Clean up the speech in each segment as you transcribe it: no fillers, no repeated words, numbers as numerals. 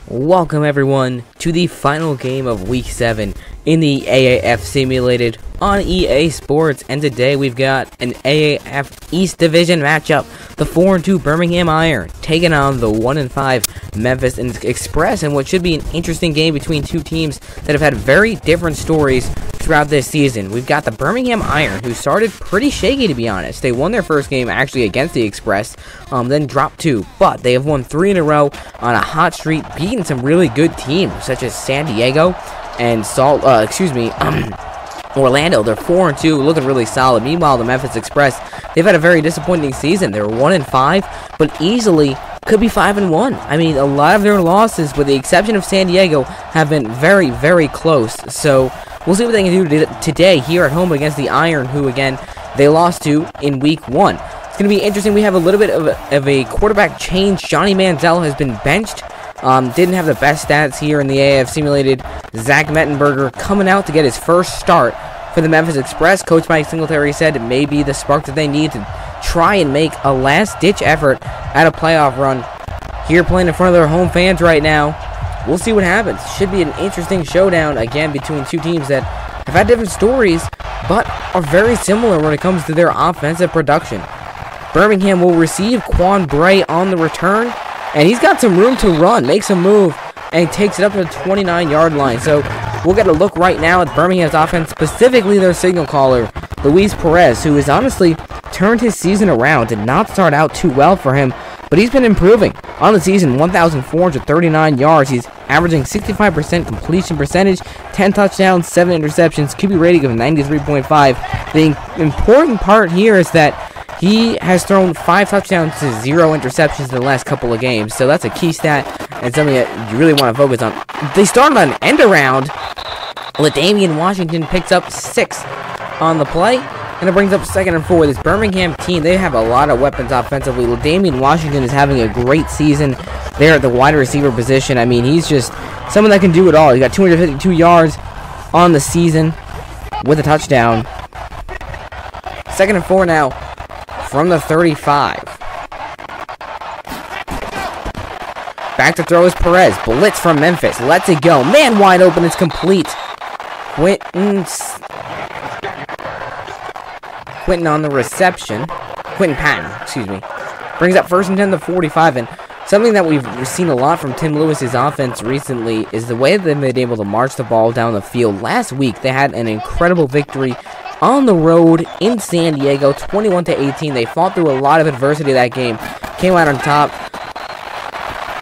Welcome everyone to the final game of week 7 in the AAF Simulated on EA Sports, and today we've got an AAF East Division matchup. The 4-2 Birmingham Iron taking on the 1-5 Memphis Express, and what should be an interesting game between two teams that have had very different stories throughout this season. We've got the Birmingham Iron, who started pretty shaky, to be honest. They won their first game actually against the Express, then dropped 2, but they have won 3 in a row on a hot streak, beating some really good teams such as San Diego and Orlando. They're 4-2, looking really solid. Meanwhile, the Memphis Express, they've had a very disappointing season. They were 1-5, but easily could be 5-1. I mean, a lot of their losses, with the exception of San Diego, have been very, very close. So we'll see what they can do today here at home against the Iron, who again they lost to in week 1. It's going to be interesting. We have a little bit of a quarterback change. Johnny Manziel has been benched. Didn't have the best stats here in the AAF Simulated. Zach Mettenberger coming out to get his first start for the Memphis Express. Coach Mike Singletary said it may be the spark that they need to try and make a last-ditch effort at a playoff run. Here playing in front of their home fans right now. We'll see what happens. Should be an interesting showdown, again, between two teams that have had different stories, but are very similar when it comes to their offensive production. Birmingham will receive Quan Bray on the return, and he's got some room to run, makes a move, and takes it up to the 29-yard line. So we'll get a look right now at Birmingham's offense, specifically their signal caller, Luis Perez, who has honestly turned his season around. Did not start out too well for him, but he's been improving. On the season, 1,439 yards. He's averaging 65% completion percentage, 10 touchdowns, 7 interceptions, QB rating of 93.5. The important part here is that he has thrown 5 touchdowns to 0 interceptions in the last couple of games, so that's a key stat and something that you really want to focus on. They started on an end around. LaDamian Washington picks up 6 on the play, and it brings up 2nd and 4. This Birmingham team, they have a lot of weapons offensively. LaDamian Washington is having a great season there at the wide receiver position. I mean, he's just someone that can do it all. He got 252 yards on the season with a touchdown. 2nd and 4 now from the 35. Back to throw is Perez. Blitz from Memphis. Lets it go. Man wide open. It's complete. Quentin on the reception. Quentin Patton, excuse me. Brings up 1st and 10 to 45. And something that we've seen a lot from Tim Lewis's offense recently is the way that they've been able to march the ball down the field. Last week, they had an incredible victory on the road in San Diego, 21-18. They fought through a lot of adversity that game. Came out on top.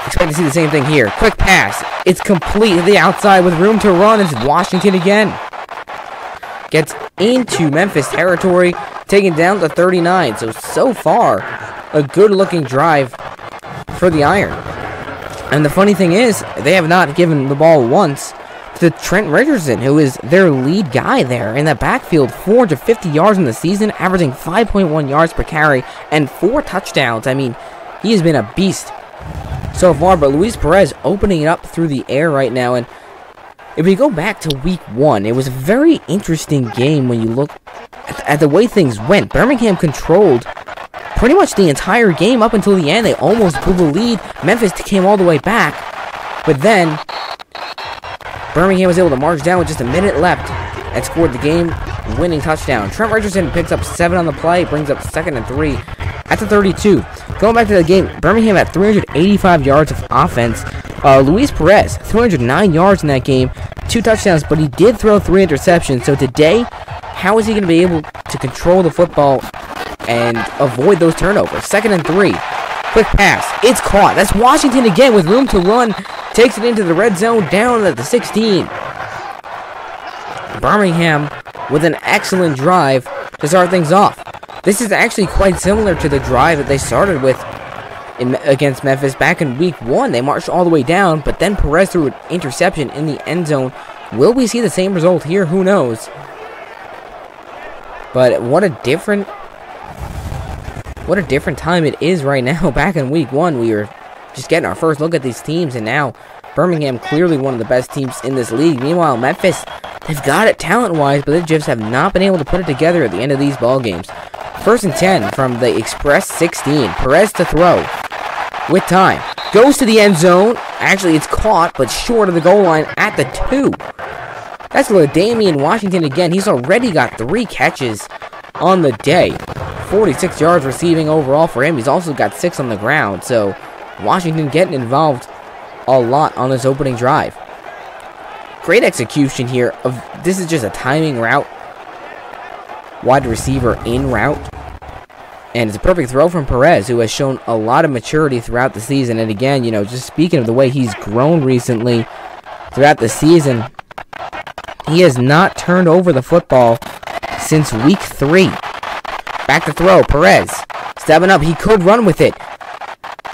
Expect to see the same thing here. Quick pass. It's complete to the outside with room to run. It's Washington again. Gets into Memphis territory, taken down to 39. So far, a good-looking drive for the Iron. And the funny thing is, they have not given the ball once to Trent Richardson, who is their lead guy there in that backfield. 450 yards in the season, averaging 5.1 yards per carry and 4 touchdowns. I mean, he has been a beast so far, but Luis Perez opening it up through the air right now. And if we go back to week 1, it was a very interesting game when you look at the way things went. Birmingham controlled pretty much the entire game up until the end. They almost blew the lead. Memphis came all the way back, but then Birmingham was able to march down with just a minute left and scored the game-winning touchdown. Trent Richardson picks up 7 on the play, brings up 2nd and 3 at the 32. Going back to the game, Birmingham had 385 yards of offense. Luis Perez, 309 yards in that game, 2 touchdowns, but he did throw 3 interceptions. So today, how is he going to be able to control the football and avoid those turnovers? 2nd and 3. Quick pass. It's caught. That's Washington again with room to run. Takes it into the red zone, down at the 16. Birmingham with an excellent drive to start things off. This is actually quite similar to the drive that they started with against Memphis back in week 1. They marched all the way down, but then Perez threw an interception in the end zone. Will we see the same result here? Who knows? But what a different time it is right now. Back in week 1, we were just getting our first look at these teams, and now Birmingham clearly one of the best teams in this league. Meanwhile, Memphis, they've got it talent-wise, but they just have not been able to put it together at the end of these ball games. 1st and 10 from the Express 16. Perez to throw with time. Goes to the end zone. Actually, it's caught, but short of the goal line at the 2. That's LaDamian Washington again. He's already got 3 catches on the day. 46 yards receiving overall for him. He's also got 6 on the ground. So, Washington getting involved a lot on this opening drive. Great execution here. This is just a timing route. Wide receiver in route. And it's a perfect throw from Perez, who has shown a lot of maturity throughout the season. And again, you know, just speaking of the way he's grown recently throughout the season, he has not turned over the football since week 3. Back to throw. Perez stepping up. He could run with it.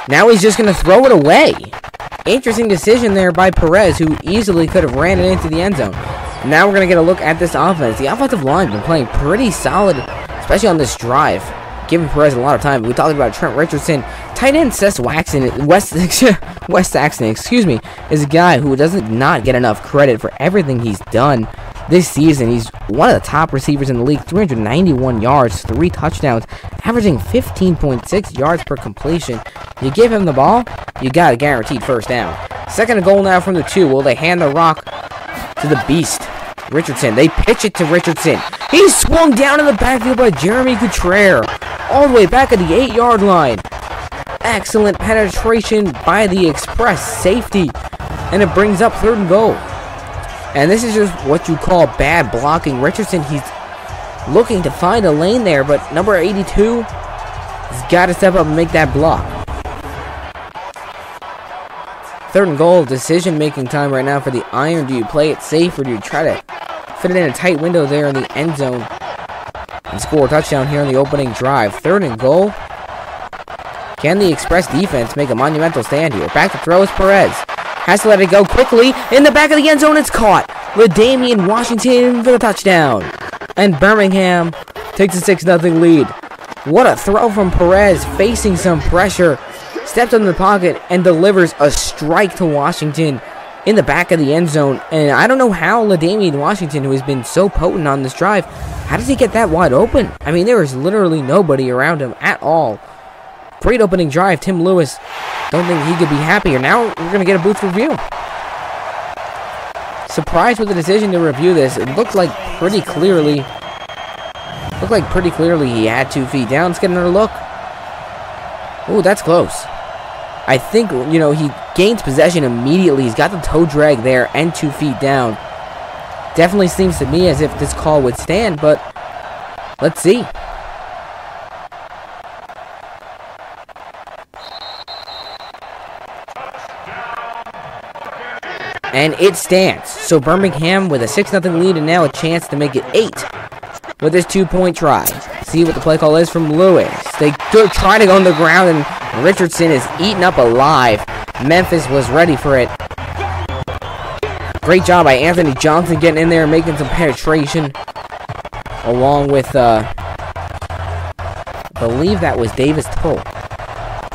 Now he's just going to throw it away. Interesting decision there by Perez, who easily could have ran it into the end zone. Now we're going to get a look at this offense. The offensive line has been playing pretty solid, especially on this drive, giving Perez a lot of time. We talked about Trent Richardson. Tight end Wes Saxton, is a guy who does not get enough credit for everything he's done this season. He's one of the top receivers in the league, 391 yards, 3 touchdowns, averaging 15.6 yards per completion. You give him the ball, you got a guaranteed first down. Second and goal now from the 2. Will they hand the rock to the beast? Richardson. They pitch it to Richardson. He's swung down in the backfield by Jeremy Gutierrez, all the way back at the 8-yard line. Excellent penetration by the Express safety, and it brings up 3rd and goal. And this is just what you call bad blocking. Richardson, he's looking to find a lane there, but number 82 has got to step up and make that block. 3rd and goal, decision-making time right now for the Iron. Do you play it safe, or do you try to fit it in a tight window there in the end zone and score a touchdown here in the opening drive? 3rd and goal. Can the Express defense make a monumental stand here? Back to throw is Perez. Has to let it go quickly. In the back of the end zone, it's caught. LaDamian Washington for the touchdown. And Birmingham takes a 6-0 lead. What a throw from Perez, facing some pressure. Steps in the pocket and delivers a strike to Washington in the back of the end zone. And I don't know how LaDamian Washington, who has been so potent on this drive, how does he get that wide open? I mean, there is literally nobody around him at all. Great opening drive. Tim Lewis, don't think he could be happier. Now we're going to get a booth review. Surprised with the decision to review this. It looked like pretty clearly he had 2 feet down. Let's get another look. Ooh, that's close. I think, you know, he gains possession immediately. He's got the toe drag there and 2 feet down. Definitely seems to me as if this call would stand, but let's see. And it stands. So Birmingham with a 6-0 lead and now a chance to make it 8 with this 2-point try. See what the play call is from Lewis. They try to go on the ground and Richardson is eaten up alive. Memphis was ready for it. Great job by Anthony Johnson getting in there and making some penetration. Along with, I believe that was Davis Tull.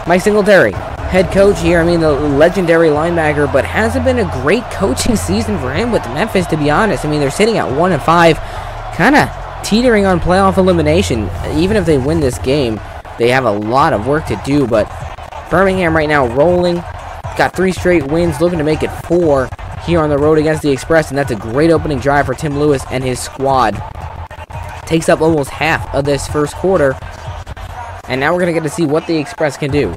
Mike Singletary, head coach here. I mean, the legendary linebacker, but hasn't been a great coaching season for him with Memphis, to be honest. I mean, they're sitting at 1-5, kind of teetering on playoff elimination. Even if they win this game, they have a lot of work to do, but Birmingham right now rolling. Got 3 straight wins, looking to make it 4 here on the road against the Express, and that's a great opening drive for Tim Lewis and his squad. Takes up almost half of this first quarter, and now we're going to get to see what the Express can do.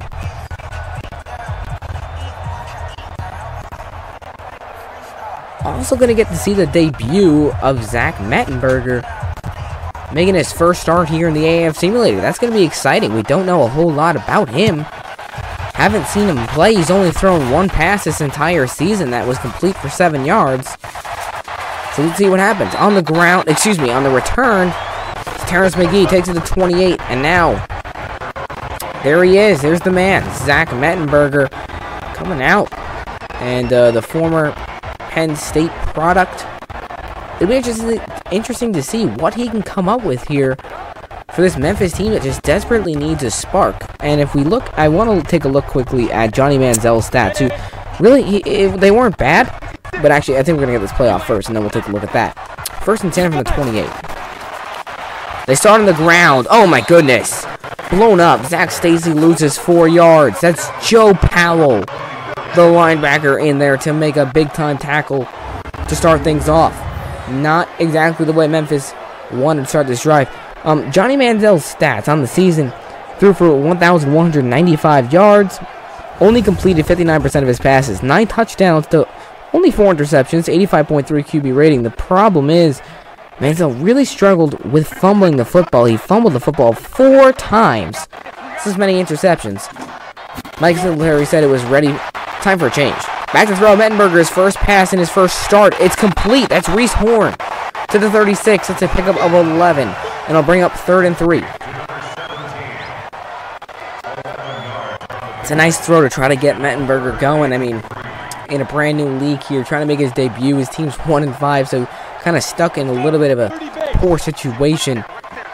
Also going to get to see the debut of Zach Mettenberger, making his first start here in the AAF Simulated. That's going to be exciting. We don't know a whole lot about him. Haven't seen him play. He's only thrown 1 pass this entire season that was complete for 7 yards. So let's see what happens. On the ground, on the return, Terrence McGee takes it to 28, and now there he is. There's the man, Zach Mettenberger, coming out. And the former Penn State product. It'll be interesting to see what he can come up with here for this Memphis team that just desperately needs a spark. And if we look, I want to take a look quickly at Johnny Manziel's stats, who really, they weren't bad, but actually I think we're going to get this playoff first, and then we'll take a look at that. 1st and 10 from the 28. They start on the ground. Oh my goodness. Blown up. Zach Stacy loses 4 yards. That's Joe Powell. the linebacker in there to make a big-time tackle to start things off. Not exactly the way Memphis wanted to start this drive. Johnny Manziel's stats on the season: threw for 1,195 yards, only completed 59% of his passes, 9 touchdowns to only 4 interceptions, 85.3 QB rating. The problem is, Manziel really struggled with fumbling the football. He fumbled the football 4 times. This is many interceptions. Mike Singletary said it was ready. Time for a change. Back to throw. Mettenberger's first pass in his first start. It's complete. That's Reese Horn to the 36. It's a pickup of 11. And it'll bring up 3rd and 3. It's a nice throw to try to get Mettenberger going. I mean, in a brand new league here, trying to make his debut. His team's 1-5, so kind of stuck in a little bit of a poor situation.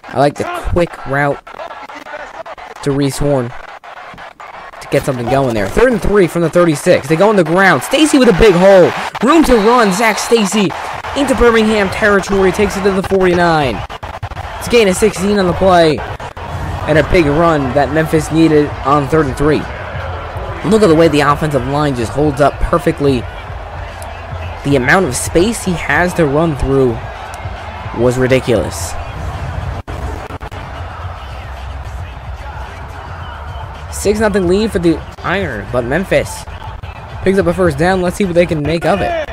I like the quick route to Reese Horn to get something going there. 3rd and 3 from the 36. They go on the ground. Stacy with a big hole. Room to run. Zach Stacy into Birmingham territory. Takes it to the 49. It's a gain of 16 on the play. And a big run that Memphis needed on 3rd and 3. Look at the way the offensive line just holds up perfectly. The amount of space he has to run through was ridiculous. 6-0 lead for the Iron, but Memphis picks up a first down. Let's see what they can make of it.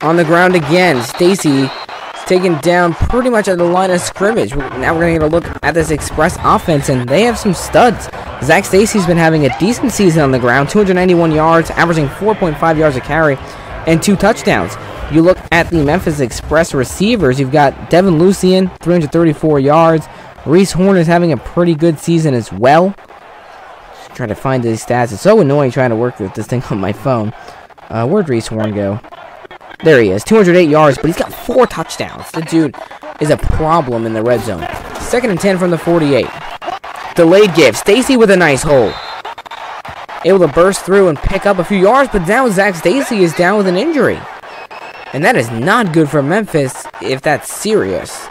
On the ground again, Stacy taken down pretty much at the line of scrimmage. Now we're going to get a look at this Express offense, and they have some studs. Zach Stacy's been having a decent season on the ground, 291 yards, averaging 4.5 yards a carry, and 2 touchdowns. You look at the Memphis Express receivers, you've got Devin Lucien, 334 yards. Reese Horn is having a pretty good season as well. Just trying to find these stats. It's so annoying trying to work with this thing on my phone. Where'd Reese Horn go? There he is, 208 yards, but he's got 4 touchdowns. The dude is a problem in the red zone. 2nd and 10 from the 48. Delayed give. Stacy with a nice hole. Able to burst through and pick up a few yards, but now Zach Stacy is down with an injury. And that is not good for Memphis if that's serious.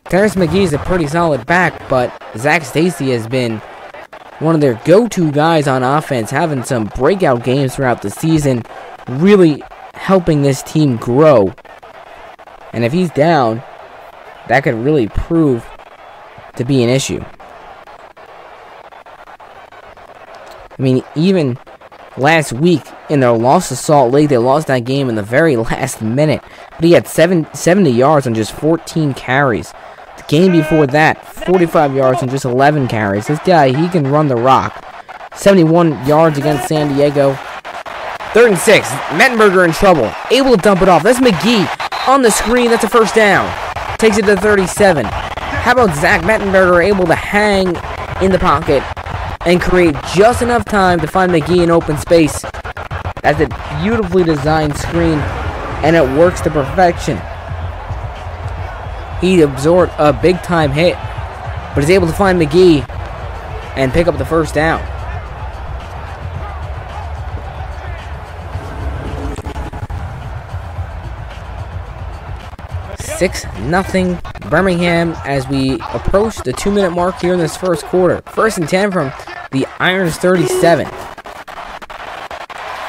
Terrence McGee is a pretty solid back, but Zach Stacy has been one of their go-to guys on offense, having some breakout games throughout the season, really helping this team grow. And if he's down, that could really prove to be an issue. I mean, even last week in their loss to Salt Lake, they lost that game in the very last minute. But he had 70 yards on just 14 carries. The game before that, 45 yards on just 11 carries. This guy, he can run the rock. 71 yards against San Diego. 3rd and 6. Mettenberger in trouble. Able to dump it off. That's McGee on the screen. That's a first down. Takes it to 37. How about Zach Mettenberger able to hang in the pocket and create just enough time to find McGee in open space? That's a beautifully designed screen, and it works to perfection. He absorbed a big-time hit, but is able to find McGee and pick up the first down. 6-0 Birmingham as we approach the 2-minute mark here in this first quarter. 1st and 10 from the Irons 37.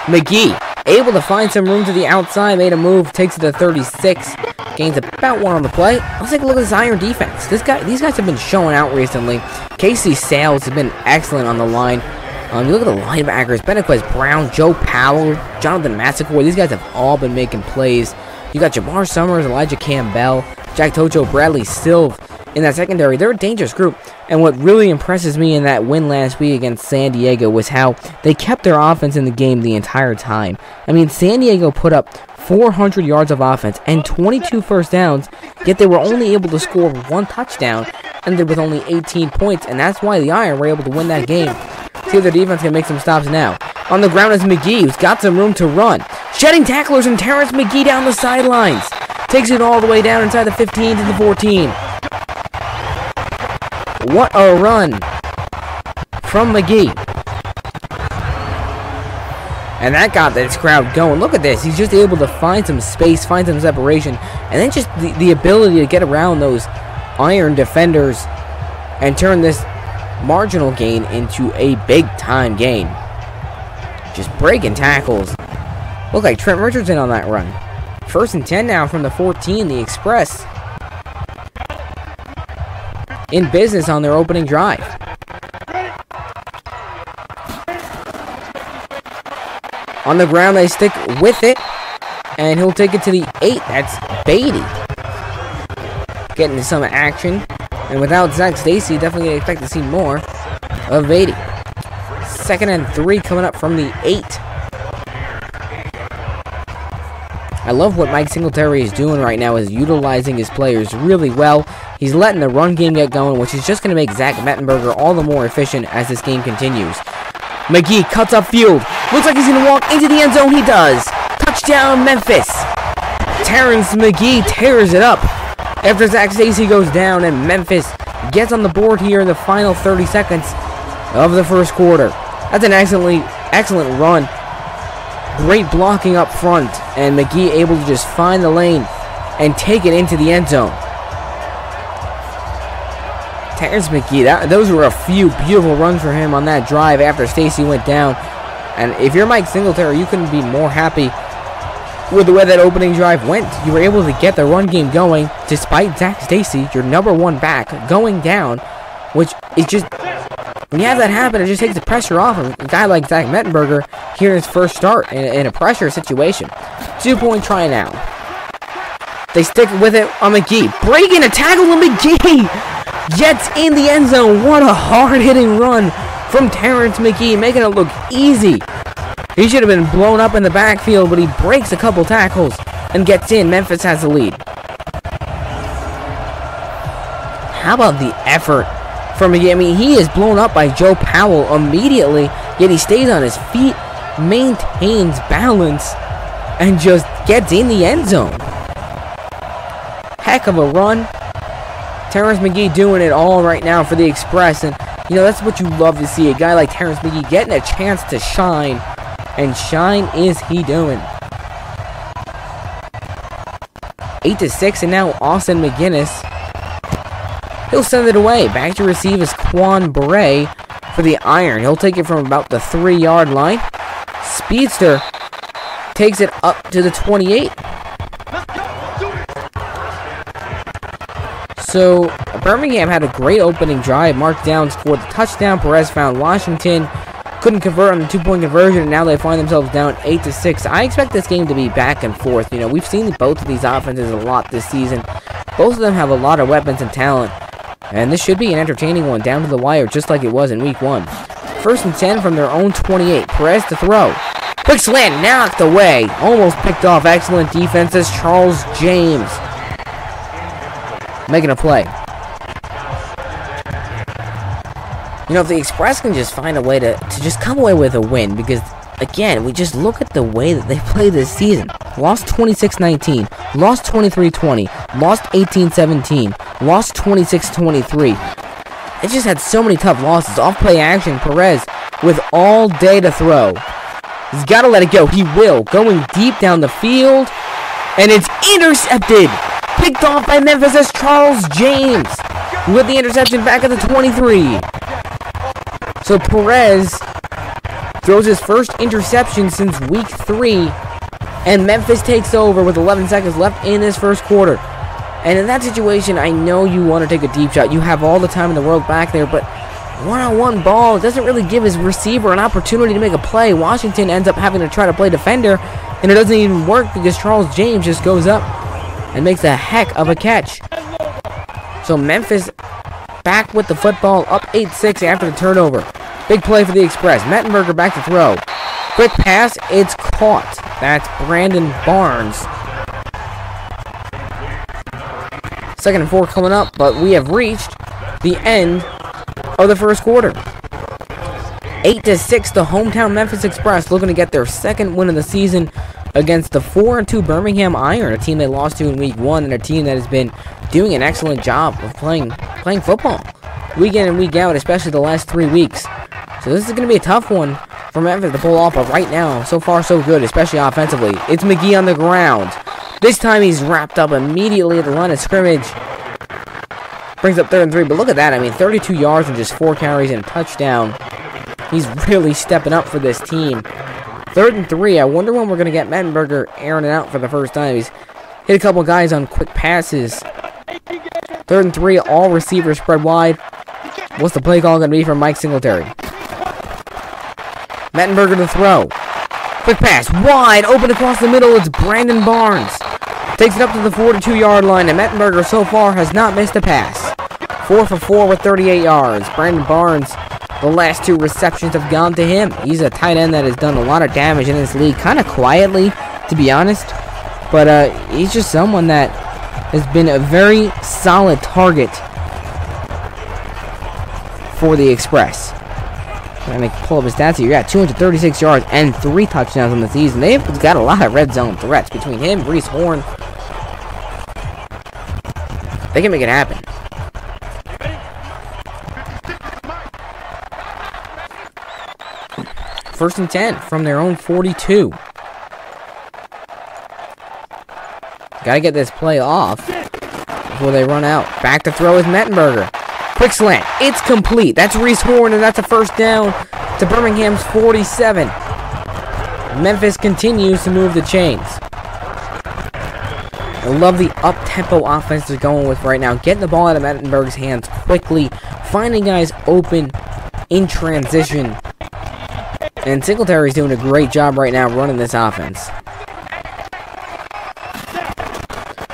McGee able to find some room to the outside, made a move, takes it to 36, gains about 1 on the play. Let's take a look at this Iron defense. These guys have been showing out recently. Casey Sales has been excellent on the line. You look at the linebackers: Benequez Brown, Joe Powell, Jonathan Massaquoi. These guys have all been making plays. You got Jamar Summers, Elijah Campbell, Jack Tocho, Bradley Silv in that secondary. They're a dangerous group. And what really impresses me in that win last week against San Diego was how they kept their offense in the game the entire time. I mean, San Diego put up 400 yards of offense and 22 first downs, yet they were only able to score 1 touchdown, ended with only 18 points, and that's why the Iron were able to win that game. See if their defense can make some stops now. On the ground is McGee, who's got some room to run. Shedding tacklers, and Terrence McGee down the sidelines. Takes it all the way down inside the 15 to the 14. What a run from McGee. And that got this crowd going. Look at this. He's just able to find some space, find some separation, and then just the ability to get around those Iron defenders and turn this marginal gain into a big-time gain. Just breaking tackles. Look like Trent Richardson on that run. 1st and 10 now from the 14, the Express. In business on their opening drive. On the ground, they stick with it. And he'll take it to the 8. That's Beatty. Getting some action. And without Zach Stacy, definitely gonna expect to see more of Beatty. 2nd and 3 coming up from the 8. I love what Mike Singletary is doing right now, is utilizing his players really well. He's letting the run game get going, which is just going to make Zach Mettenberger all the more efficient as this game continues. McGee cuts upfield. Looks like he's going to walk into the end zone. He does. Touchdown, Memphis. Terrence McGee tears it up after Zach Stacy goes down, and Memphis gets on the board here in the final 30 seconds of the first quarter. That's an excellent run. Great blocking up front, and McGee able to just find the lane and take it into the end zone. Terrence McGee, those were a few beautiful runs for him on that drive after Stacy went down. And if you're Mike Singletary, you couldn't be more happy with the way that opening drive went. You were able to get the run game going despite Zach Stacy, your #1 back, going down, which is just, when you have that happen, it just takes the pressure off of a guy like Zach Mettenberger here in his first start in a pressure situation. 2-point try now. They stick with it on McGee. Breaking a tackle on McGee. Gets in the end zone. What a hard-hitting run from Terrence McGee, making it look easy. He should have been blown up in the backfield, but he breaks a couple tackles and gets in. Memphis has the lead. How about the effort from McGee? I mean, he is blown up by Joe Powell immediately, yet he stays on his feet, maintains balance, and just gets in the end zone. Heck of a run. Terrence McGee doing it all right now for the Express, and you know, that's what you love to see, a guy like Terrence McGee getting a chance to shine, and shine is he doing. 8-6, and now Austin McGinnis, he'll send it away. Back to receive is Quan Bray for the Iron. He'll take it from about the 3-yard line. Speedster takes it up to the 28. So, Birmingham had a great opening drive. Mark Down scored the touchdown. Perez found Washington. Couldn't convert on the 2-point conversion, and now they find themselves down 8-6. I expect this game to be back and forth. You know, we've seen both of these offenses a lot this season. Both of them have a lot of weapons and talent. And this should be an entertaining one, down to the wire, just like it was in week 1. 1st and 10 from their own 28. Perez to throw. Quick slant, knocked away. Almost picked off. Excellent defenses. Charles James making a play. You know, if the Express can just find a way to just come away with a win, because, again, we just look at the way that they play this season. Lost 26-19, lost 23-20, lost 18-17, lost 26-23. They just had so many tough losses. Off-play action, Perez with all day to throw. He's got to let it go. He will. Going deep down the field, and it's intercepted. Picked off by Memphis' Charles James with the interception back at the 23. So Perez throws his first interception since week 3, and Memphis takes over with 11 seconds left in this first quarter. And in that situation, I know you want to take a deep shot. You have all the time in the world back there, but one-on-one ball doesn't really give his receiver an opportunity to make a play. Washington ends up having to try to play defender, and it doesn't even work because Charles James just goes up and makes a heck of a catch. So Memphis back with the football, up 8-6 after the turnover. Big play for the Express. Mettenberger back to throw. Quick pass, it's caught. That's Brandon Barnes. 2nd and 4 coming up, but we have reached the end of the first quarter. 8-6, the hometown Memphis Express looking to get their 2nd win of the season against the 4-2 Birmingham Iron, a team they lost to in week 1, and a team that has been doing an excellent job of playing football week in and week out, especially the last 3 weeks. So this is going to be a tough one for Memphis to pull off, but right now, so far so good, especially offensively. It's McGee on the ground. This time he's wrapped up immediately at the line of scrimmage. Brings up 3rd and 3, but look at that. I mean, 32 yards and just 4 carries and a touchdown. He's really stepping up for this team. 3rd and 3. I wonder when we're going to get Mettenberger airing it out for the first time. He's hit a couple guys on quick passes. 3rd and 3. All receivers spread wide. What's the play call going to be from Mike Singletary? Mettenberger to throw. Quick pass. Wide open across the middle. It's Brandon Barnes. Takes it up to the 42-yard line, and Mettenberger so far has not missed a pass. 4 for 4 with 38 yards. Brandon Barnes, the last 2 receptions have gone to him. He's a tight end that has done a lot of damage in this league, kind of quietly, to be honest. But he's just someone that has been a very solid target for the Express. Trying to pull up his stats here. You got 236 yards and 3 touchdowns on the season. They've got a lot of red zone threats between him, Reese Horn. They can make it happen. First and 10 from their own 42. Gotta get this play off before they run out. Back to throw is Mettenberger. Quick slant. It's complete. That's Reese Horn, and that's a first down to Birmingham's 47. Memphis continues to move the chains. I love the up-tempo offense they're going with right now. Getting the ball out of Mettenberger's hands quickly. Finding guys open in transition. And Singletary's doing a great job right now running this offense.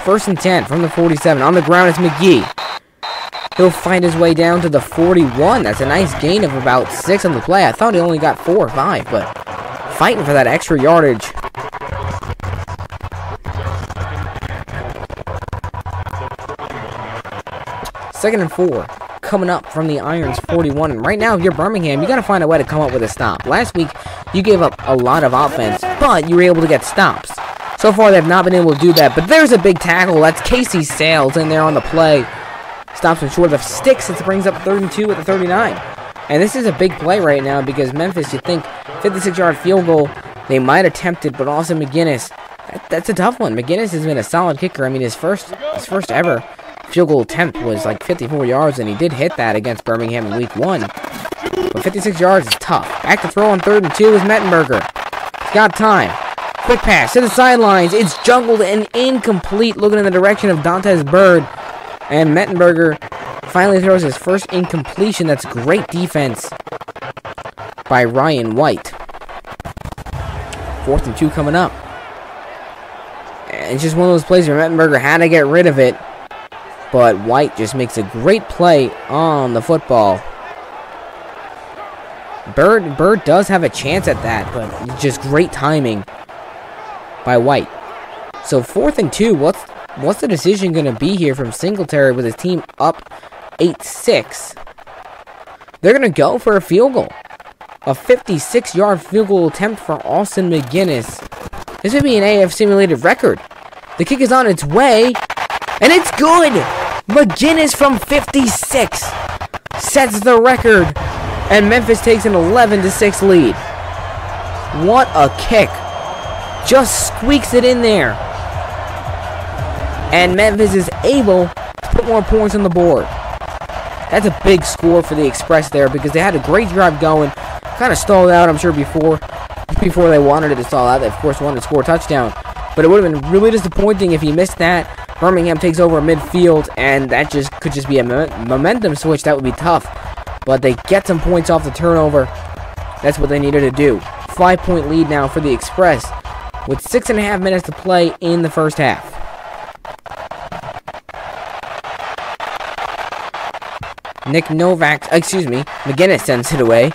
First and 10 from the 47. On the ground is McGee. He'll find his way down to the 41. That's a nice gain of about 6 on the play. I thought he only got 4 or 5, but fighting for that extra yardage. Second and 4. Coming up from the Irons 41. And right now, if you're Birmingham, you got to find a way to come up with a stop. Last week, you gave up a lot of offense, but you were able to get stops. So far, they've not been able to do that. But there's a big tackle. That's Casey Sales in there on the play. Stops him short of sticks. It brings up 3rd and 2 at the 39. And this is a big play right now because Memphis, you think, 56-yard field goal, they might attempt it, but also McGinnis. That's a tough one. McGinnis has been a solid kicker. I mean, his first ever field goal attempt was like 54 yards, and he did hit that against Birmingham in week 1. But 56 yards is tough. Back to throw on 3rd and 2 is Mettenberger. He's got time. Quick pass to the sidelines. It's juggled and incomplete, looking in the direction of Dantes Bird. And Mettenberger finally throws his first incompletion. That's great defense by Ryan White. 4th and 2 coming up. And it's just one of those plays where Mettenberger had to get rid of it. But White just makes a great play on the football. Bird does have a chance at that, but just great timing by White. So 4th and 2, what's the decision going to be here from Singletary with his team up 8-6? They're going to go for a field goal. A 56-yard field goal attempt for Austin McGinnis. This would be an AAF Simulated record. The kick is on its way, and it's good! McGinnis from 56 sets the record, and Memphis takes an 11-6 lead. What a kick. Just squeaks it in there. And Memphis is able to put more points on the board. That's a big score for the Express there because they had a great drive going. Kind of stalled out, I'm sure, before they wanted it to stall out. They, of course, wanted to score a touchdown. But it would have been really disappointing if he missed that. Birmingham takes over midfield, and that could just be a momentum switch. That would be tough. But they get some points off the turnover. That's what they needed to do. 5-point lead now for the Express with 6.5 minutes to play in the first half. McGinnis sends it away.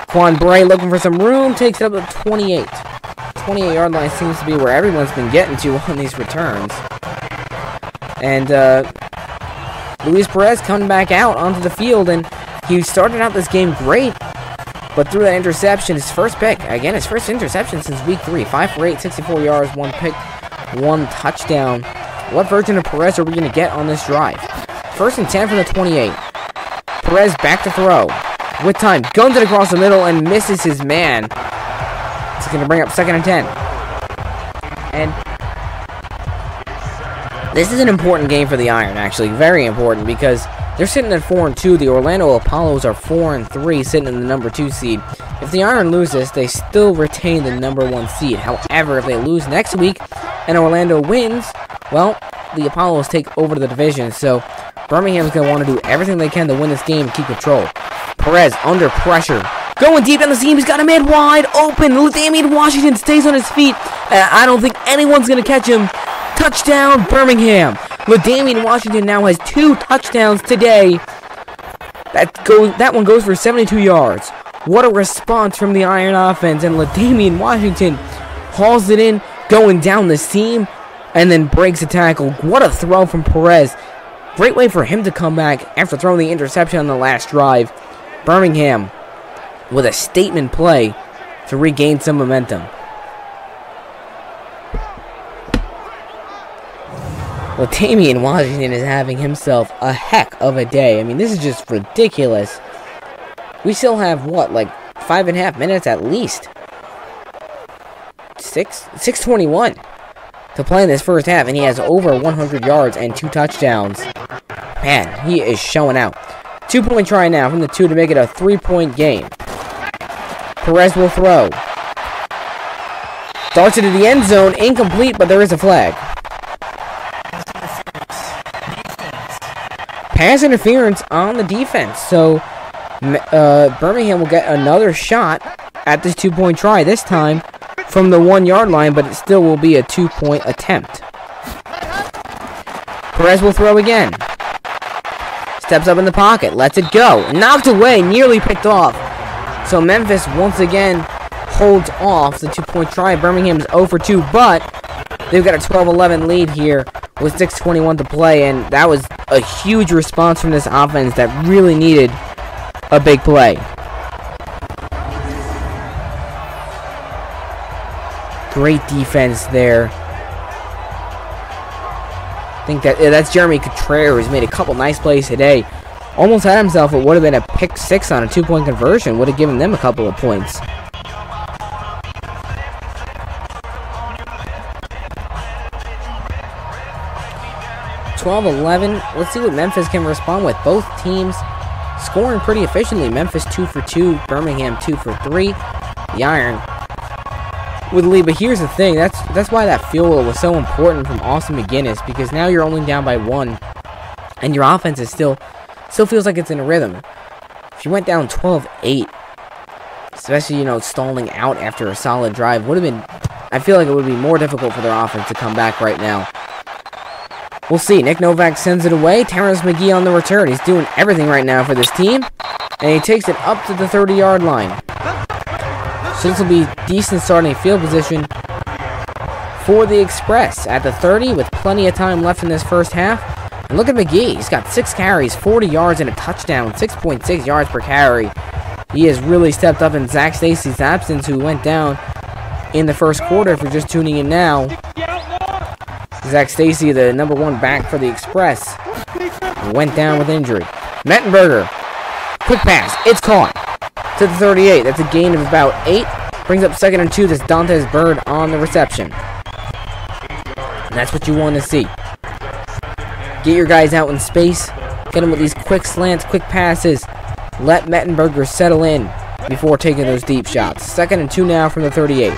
Quan Bray looking for some room, takes it up to 28. 28-yard line seems to be where everyone's been getting to on these returns. And Luis Perez coming back out onto the field, and he started out this game great, but threw that interception, his first pick. Again, his first interception since week 3. 5 for 8, 64 yards, 1 pick, 1 touchdown. What version of Perez are we going to get on this drive? 1st and 10 from the 28. Perez back to throw. With time, guns it across the middle and misses his man. It's going to bring up 2nd and 10. And This is an important game for the Iron, actually. Very important, because they're sitting at 4-2. The Orlando Apollos are 4-3, sitting in the number 2 seed. If the Iron loses, they still retain the number 1 seed. However, if they lose next week and Orlando wins, well, the Apollos take over the division. So Birmingham's going to want to do everything they can to win this game and keep control. Perez under pressure. Going deep down the seam. He's got a man wide open. Damian Washington stays on his feet. I don't think anyone's going to catch him. Touchdown, Birmingham. LaDamian Washington now has 2 touchdowns today. That one goes for 72 yards. What a response from the Iron offense. And LaDamian Washington hauls it in, going down the seam, and then breaks a tackle. What a throw from Perez. Great way for him to come back after throwing the interception on the last drive. Birmingham with a statement play to regain some momentum. Well, Damian Washington is having himself a heck of a day. I mean, this is just ridiculous. We still have, what, like 5.5 minutes at least? 6:21 to play in this first half, and he has over 100 yards and 2 touchdowns. Man, he is showing out. 2-point try now from the 2 to make it a 3-point game. Perez will throw. Darts into the end zone, incomplete, but there is a flag. Pass interference on the defense, so Birmingham will get another shot at this 2-point try, this time from the 1-yard line, but it still will be a 2-point attempt. Perez will throw again. Steps up in the pocket, lets it go. Knocked away, nearly picked off. So Memphis once again holds off the 2-point try. Birmingham's 0 for 2, but they've got a 12-11 lead here with 6:21 to play, and that was a huge response from this offense that really needed a big play. Great defense there. I think that's Jeremy Contreras, who's made a couple nice plays today. Almost had himself what would have been a pick 6 on a 2-point conversion. Would have given them a couple of points. Let's see what Memphis can respond with. Both teams scoring pretty efficiently. Memphis 2 for 2, Birmingham 2 for 3. The Iron with the lead. But here's the thing, that's why that field goal was so important from Austin McGinnis, because now you're only down by 1, and your offense is still feels like it's in a rhythm. If you went down 12-8, especially, you know, stalling out after a solid drive, would have been, I feel like it would be more difficult for their offense to come back right now. We'll see. Nick Novak sends it away. Terrence McGee on the return. He's doing everything right now for this team. And he takes it up to the 30-yard line. So this will be decent starting field position for the Express at the 30 with plenty of time left in this first half. And look at McGee. He's got 6 carries, 40 yards, and a touchdown. 6.6 yards per carry. He has really stepped up in Zach Stacy's absence, who went down in the first quarter. If you're just tuning in now, Zach Stacy, the number 1 back for the Express, went down with injury. Mettenberger, quick pass, it's caught to the 38. That's a gain of about 8. Brings up 2nd and 2. That's Dantes Bird on the reception. And that's what you want to see. Get your guys out in space. Get them with these quick slants, quick passes. Let Mettenberger settle in before taking those deep shots. 2nd and 2 now from the 38.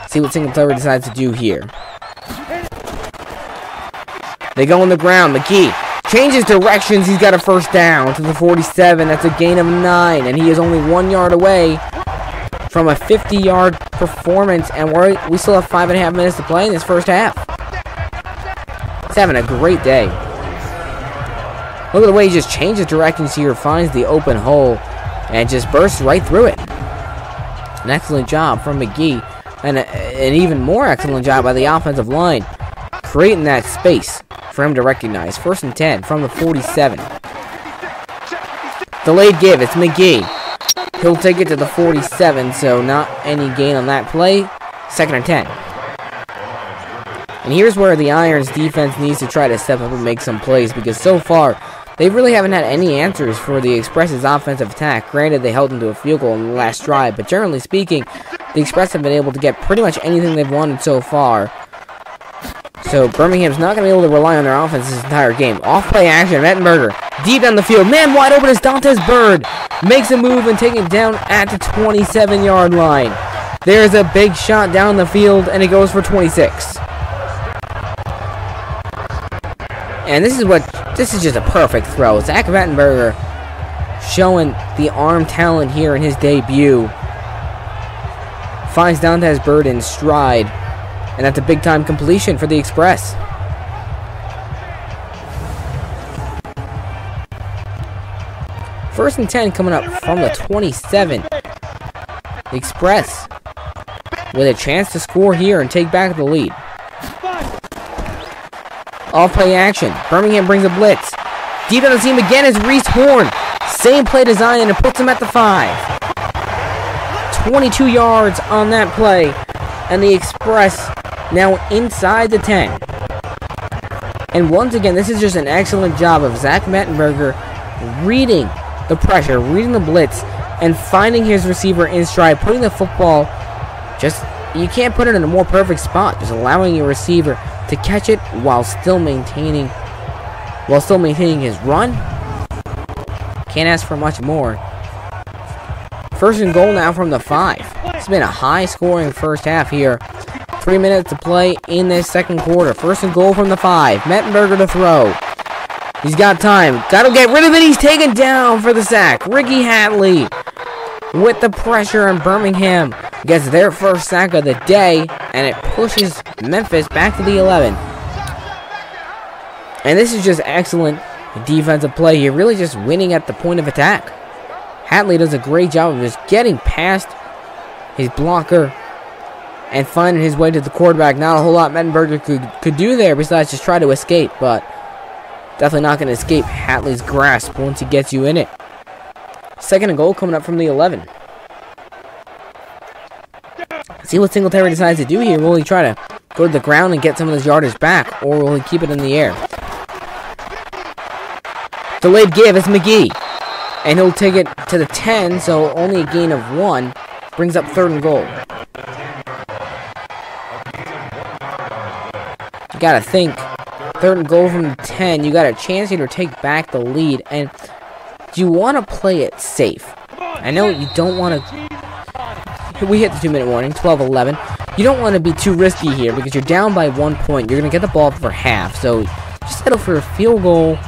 See what Singletary decides to do here. They go on the ground. McGee changes directions. He's got a first down to the 47. That's a gain of 9, and he is only 1 yard away from a 50-yard performance, and we still have 5.5 minutes to play in this first half. He's having a great day. Look at the way he just changes directions here, finds the open hole, and just bursts right through it. An excellent job from McGee. And an even more excellent job by the offensive line, creating that space for him to recognize. 1st and 10 from the 47. Delayed give, it's McGee. He'll take it to the 47, so not any gain on that play. 2nd and 10. And here's where the Irons defense needs to try to step up and make some plays, because so far, they really haven't had any answers for the Express's offensive attack. Granted, they held them to a field goal in the last drive, but generally speaking, the Express have been able to get pretty much anything they've wanted so far. So Birmingham's not going to be able to rely on their offense this entire game. Off-play action, Mettenberger, deep down the field. Man wide open is Dantes Bird. Makes a move and taking it down at the 27-yard line. There's a big shot down the field, and it goes for 26. And this is just a perfect throw. Zach Mettenberger showing the arm talent here in his debut. Finds Dantes Bird in stride. And that's a big-time completion for the Express. First and 10 coming up from the 27. The Express with a chance to score here and take back the lead. Off-play action. Birmingham brings a blitz. Deep on the team again is Reese Horn. Same play design and puts him at the 5. 22 yards on that play. And the Express now inside the 10. And once again, this is just an excellent job of Zach Mettenberger reading the pressure, reading the blitz, and finding his receiver in stride, putting the football you can't put it in a more perfect spot, just allowing your receiver to catch it while still maintaining his run. Can't ask for much more. First and goal now from the 5. It's been a high-scoring first half here. 3 minutes to play in this second quarter. First and goal from the 5. Mettenberger to throw. He's got time. Got to get rid of it. He's taken down for the sack. Ricky Hatley with the pressure, and Birmingham gets their first sack of the day, and it pushes Memphis back to the 11. And this is just excellent defensive play here. Really just winning at the point of attack. Hatley does a great job of just getting past his blocker and finding his way to the quarterback. Not a whole lot Mettenberger could do there besides just try to escape, but definitely not going to escape Hatley's grasp once he gets you in it. Second and goal coming up from the 11. See what Singletary decides to do here. Will he try to go to the ground and get some of his yardage back, or will he keep it in the air? Delayed give is McGee. And he'll take it to the 10, so only a gain of 1. Brings up third and goal. You gotta think. Third and goal from the 10. You got a chance here to take back the lead. And do you want to play it safe? I know you don't want to. We hit the 2-minute warning. 12-11. You don't want to be too risky here because you're down by 1 point. You're going to get the ball for half. So just settle for a field goal.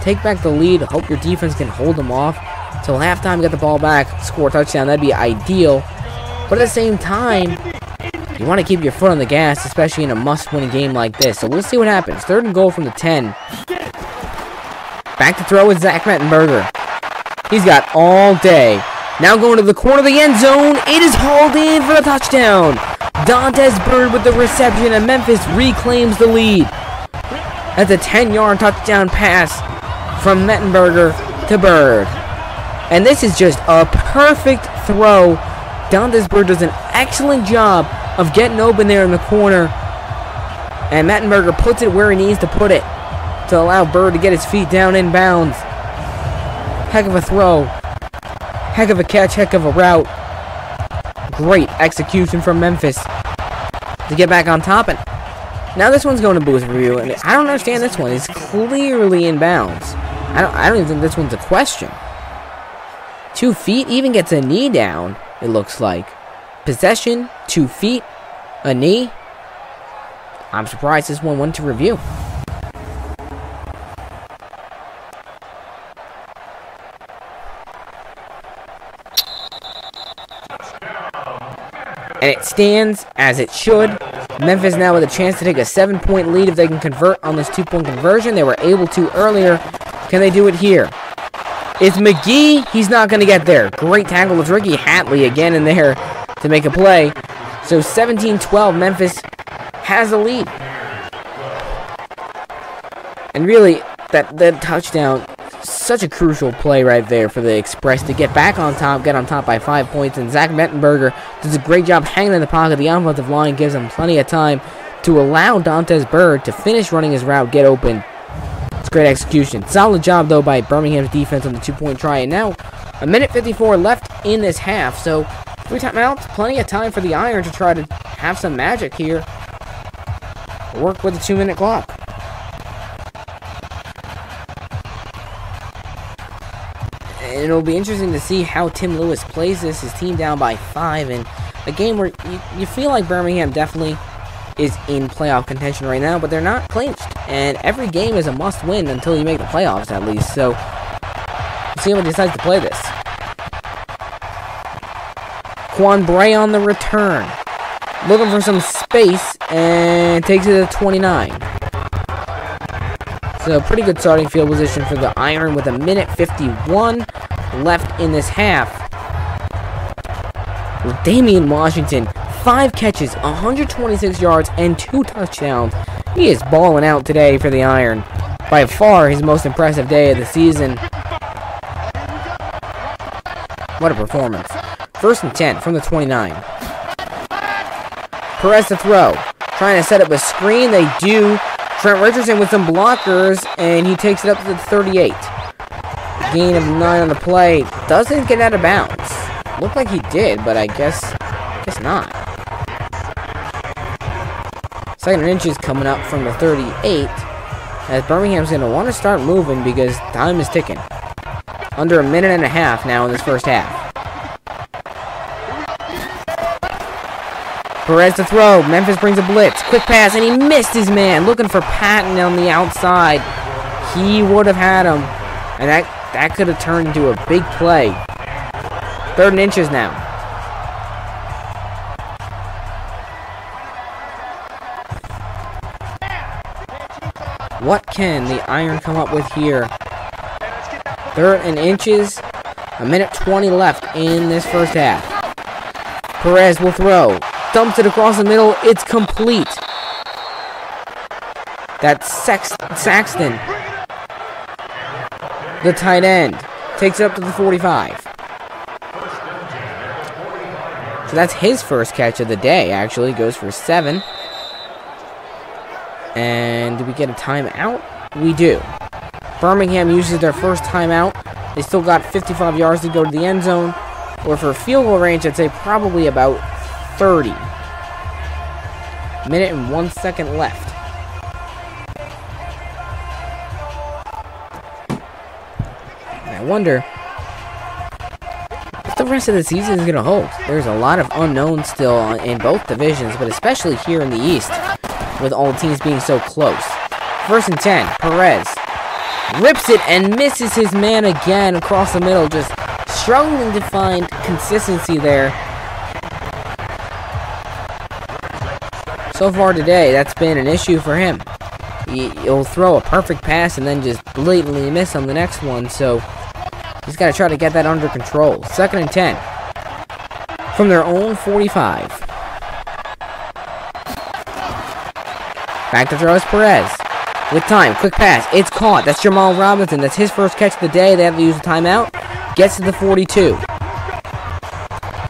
Take back the lead. Hope your defense can hold them off till halftime. Get the ball back. Score a touchdown. That'd be ideal. But at the same time, you want to keep your foot on the gas, especially in a must-win game like this. So we'll see what happens. Third and goal from the 10. Back to throw with Zach Mettenberger. He's got all day. Now going to the corner of the end zone. It is hauled in for the touchdown. Dantes Bird with the reception, and Memphis reclaims the lead. That's a 10-yard touchdown pass from Mettenberger to Bird. And this is just a perfect throw. Dantes Bird does an excellent job of getting open there in the corner. And Mettenberger puts it where he needs to put it to allow Bird to get his feet down inbounds. Heck of a throw. Heck of a catch. Heck of a route. Great execution from Memphis to get back on top. And now this one's going to boost review. And I don't understand this one. It's clearly inbounds. I don't even think this one's a question. 2 feet, even gets a knee down, it looks like. Possession, 2 feet, a knee. I'm surprised this one went to review. And it stands as it should. Memphis now with a chance to take a 7-point lead if they can convert on this 2-point conversion. They were able to earlier. Can they do it here? It's McGee. He's not going to get there. Great tackle with Ricky Hatley again in there to make a play. So 17-12, Memphis has a lead. And really, that touchdown, such a crucial play right there for the Express to get back on top, get on top by 5 points. And Zach Mettenberger does a great job hanging in the pocket. The offensive line gives him plenty of time to allow Dantes Bird to finish running his route, get open. It's great execution. Solid job, though, by Birmingham's defense on the 2-point try. And now, 1:54 left in this half. So, 3 timeouts, plenty of time for the Iron to try to have some magic here. work with a 2-minute clock. And it'll be interesting to see how Tim Lewis plays this. His team down by 5 in a game where you feel like Birmingham definitely is in playoff contention right now, but they're not clinched. And every game is a must-win until you make the playoffs, at least. So, we'll see how he decides to play this. Quan Bray on the return. Looking for some space, and takes it to 29. So, pretty good starting field position for the Iron with 1:51 left in this half. With Damian Washington, 5 catches, 126 yards, and 2 touchdowns. He is balling out today for the Iron. By far his most impressive day of the season. What a performance. 1st and 10 from the 29. Perez to throw. Trying to set up a screen. They do. Trent Richardson with some blockers, and he takes it up to the 38. Gain of 9 on the play. Doesn't get out of bounds. Looked like he did, but I guess not. 2nd and inches coming up from the 38. As Birmingham's going to want to start moving because time is ticking. Under 1.5 minutes now in this first half. Perez to throw. Memphis brings a blitz. Quick pass, and he missed his man. Looking for Patton on the outside. He would have had him. And that could have turned into a big play. 3rd and inches now. What can the Iron come up with here? 3rd and inches. 1:20 left in this first half. Perez will throw. Dumps it across the middle. It's complete. That's Saxton. The tight end. Takes it up to the 45. So that's his first catch of the day, actually. Goes for 7. And do we get a timeout? We do. Birmingham uses their first timeout. They still got 55 yards to go to the end zone. Or for field goal range, I'd say probably about 30. 1 minute and 1 second left. And I wonder what the rest of the season is going to hold. There's a lot of unknowns still in both divisions, but especially here in the East, with all teams being so close. 1st and 10, Perez rips it and misses his man again across the middle, just struggling to find consistency there. So far today, that's been an issue for him. He'll throw a perfect pass and then just blatantly miss on the next one, so he's got to try to get that under control. 2nd and 10 from their own 45. Back to throw is Perez. With time, quick pass. It's caught. That's Jamal Robinson. That's his first catch of the day. They have to use a timeout. Gets to the 42.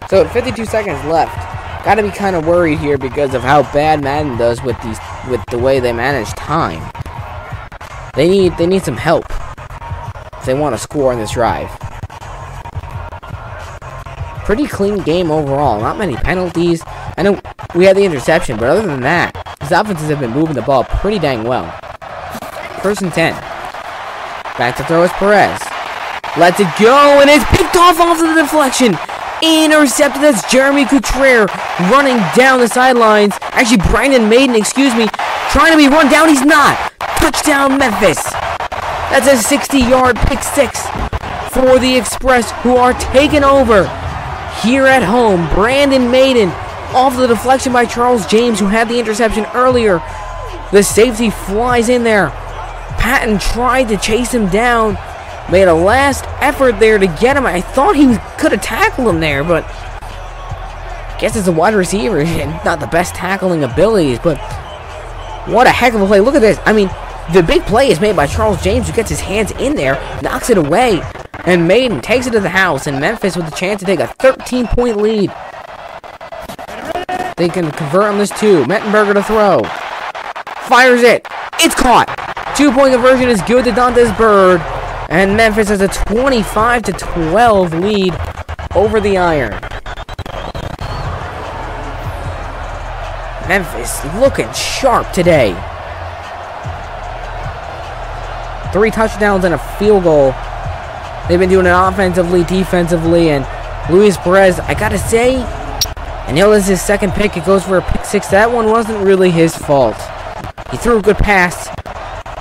So 52 seconds left. Got to be kind of worried here because of how bad Madden does with the way they manage time. They need some help if they want to score on this drive. Pretty clean game overall. Not many penalties. I know we had the interception, but other than that, his offenses have been moving the ball pretty dang well. 1st and 10. Back to throw is Perez. Lets it go, and it's picked off of the deflection. Intercepted. That's Jeremy Couture running down the sidelines. Actually, Brandon Maiden, excuse me, trying to be run down. He's not. Touchdown, Memphis. That's a 60-yard pick six for the Express, who are taking over here at home. Brandon Maiden off the deflection by Charles James, who had the interception earlier. The safety flies in there. Patton tried to chase him down. Made a last effort there to get him. I thought he could have tackled him there, but I guess it's a wide receiver and not the best tackling abilities, but what a heck of a play. Look at this. I mean, the big play is made by Charles James, who gets his hands in there, knocks it away, and Maiden takes it to the house, and Memphis with a chance to take a 13-point lead. They can convert on this too. Mettenberger to throw. Fires it. It's caught. 2-point conversion is good to Dantes Bird. And Memphis has a 25-12 lead over the Iron. Memphis looking sharp today. 3 touchdowns and a field goal. They've been doing it offensively, defensively, and Luis Perez, I gotta say, I know this is his second pick. It goes for a pick 6. That one wasn't really his fault. He threw a good pass.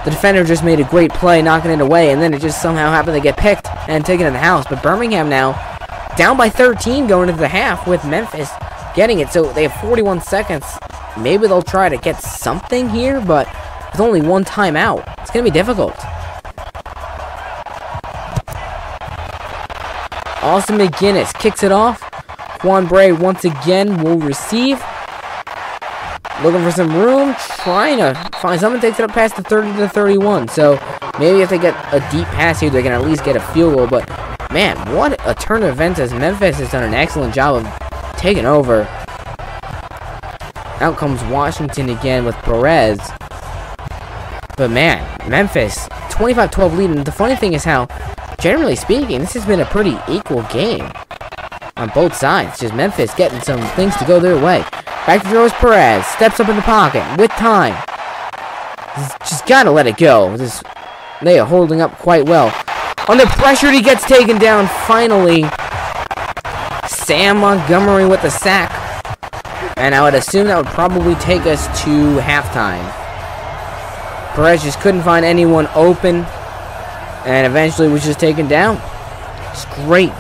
The defender just made a great play, knocking it away, and then it just somehow happened to get picked and taken to the house. But Birmingham now down by 13 going into the half with Memphis getting it. So they have 41 seconds. Maybe they'll try to get something here, but with only 1 timeout, it's going to be difficult. Austin McGinnis kicks it off. Juan Bray once again will receive. Looking for some room, trying to find someone, takes it up past the 30 to 31. So maybe if they get a deep pass here, they can at least get a field goal. But man, what a turn of events, as Memphis has done an excellent job of taking over. Out comes Washington again with Perez. But man, Memphis, 25-12 lead. And the funny thing is how, generally speaking, this has been a pretty equal game on both sides. Just Memphis getting some things to go their way. Back to throws Perez. Steps up in the pocket with time. Just gotta let it go. They are holding up quite well. Under pressure, he gets taken down finally. Sam Montgomery with the sack. And I would assume that would probably take us to halftime. Perez just couldn't find anyone open. And eventually was just taken down. It's great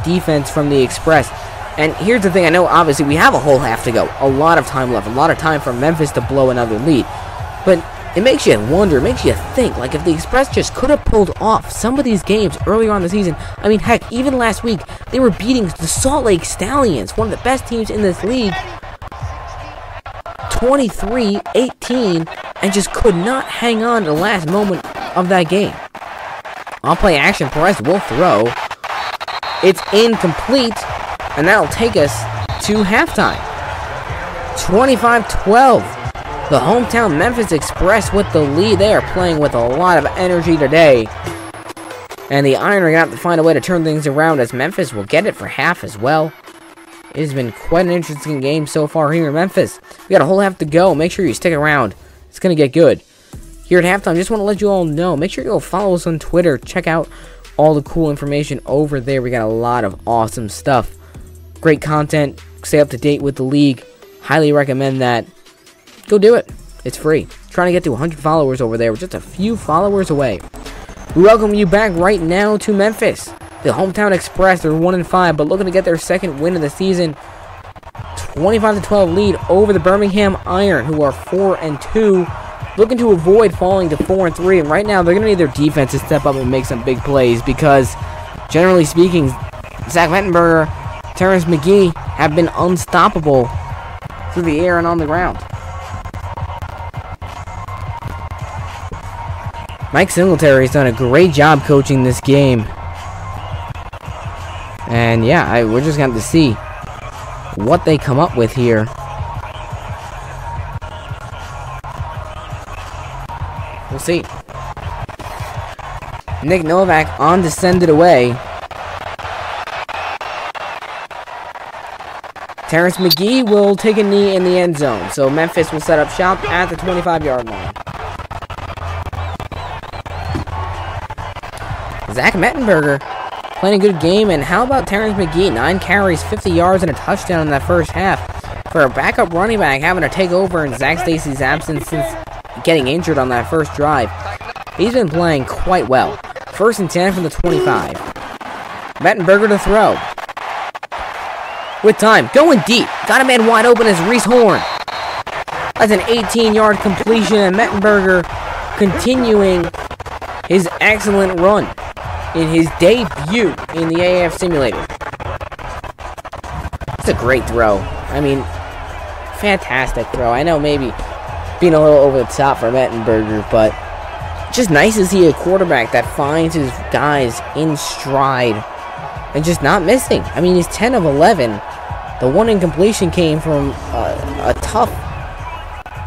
defense from the Express. And here's the thing, I know obviously we have a whole half to go. A lot of time left. A lot of time for Memphis to blow another lead. But it makes you wonder, it makes you think, like if the Express just could have pulled off some of these games earlier on in the season. I mean, heck, even last week, they were beating the Salt Lake Stallions, one of the best teams in this league, 23-18, and just could not hang on to the last moment of that game. On play action, Perez will throw. It's incomplete. And that'll take us to halftime. 25-12. The hometown Memphis Express with the lead. They are playing with a lot of energy today. And the Iron are going to have to find a way to turn things around, as Memphis will get it for half as well. It has been quite an interesting game so far here in Memphis. We got a whole half to go. Make sure you stick around. It's going to get good. Here at halftime, just want to let you all know, make sure you go follow us on Twitter. Check out all the cool information over there. We got a lot of awesome stuff. Great content. Stay up to date with the league. Highly recommend that. Go do it. It's free. Trying to get to 100 followers over there. We're just a few followers away. We welcome you back right now to Memphis. The hometown Express, they're 1-5, but looking to get their second win of the season. 25-12 lead over the Birmingham Iron, who are 4-2. Looking to avoid falling to 4-3. And right now, they're going to need their defense to step up and make some big plays, because, generally speaking, Zach Mettenberger, Terrence McGee have been unstoppable through the air and on the ground. Mike Singletary's done a great job coaching this game. And yeah, we're just going to have to see what they come up with here. We'll see. Nick Novak on to send it away. Terrence McGee will take a knee in the end zone. So Memphis will set up shop at the 25-yard line. Zach Mettenberger playing a good game. And how about Terrence McGee? 9 carries, 50 yards, and a touchdown in that first half. For a backup running back having to take over in Zach Stacy's absence since getting injured on that first drive. He's been playing quite well. 1st and 10 from the 25. Mettenberger to throw. With time, going deep. Got a man wide open as Reese Horn. That's an 18-yard completion, and Mettenberger continuing his excellent run in his debut in the AAF Simulated. It's a great throw. I mean, fantastic throw. I know maybe being a little over the top for Mettenberger, but just nice to see a quarterback that finds his guys in stride and just not missing. I mean, he's 10 of 11. The one incompletion came from a tough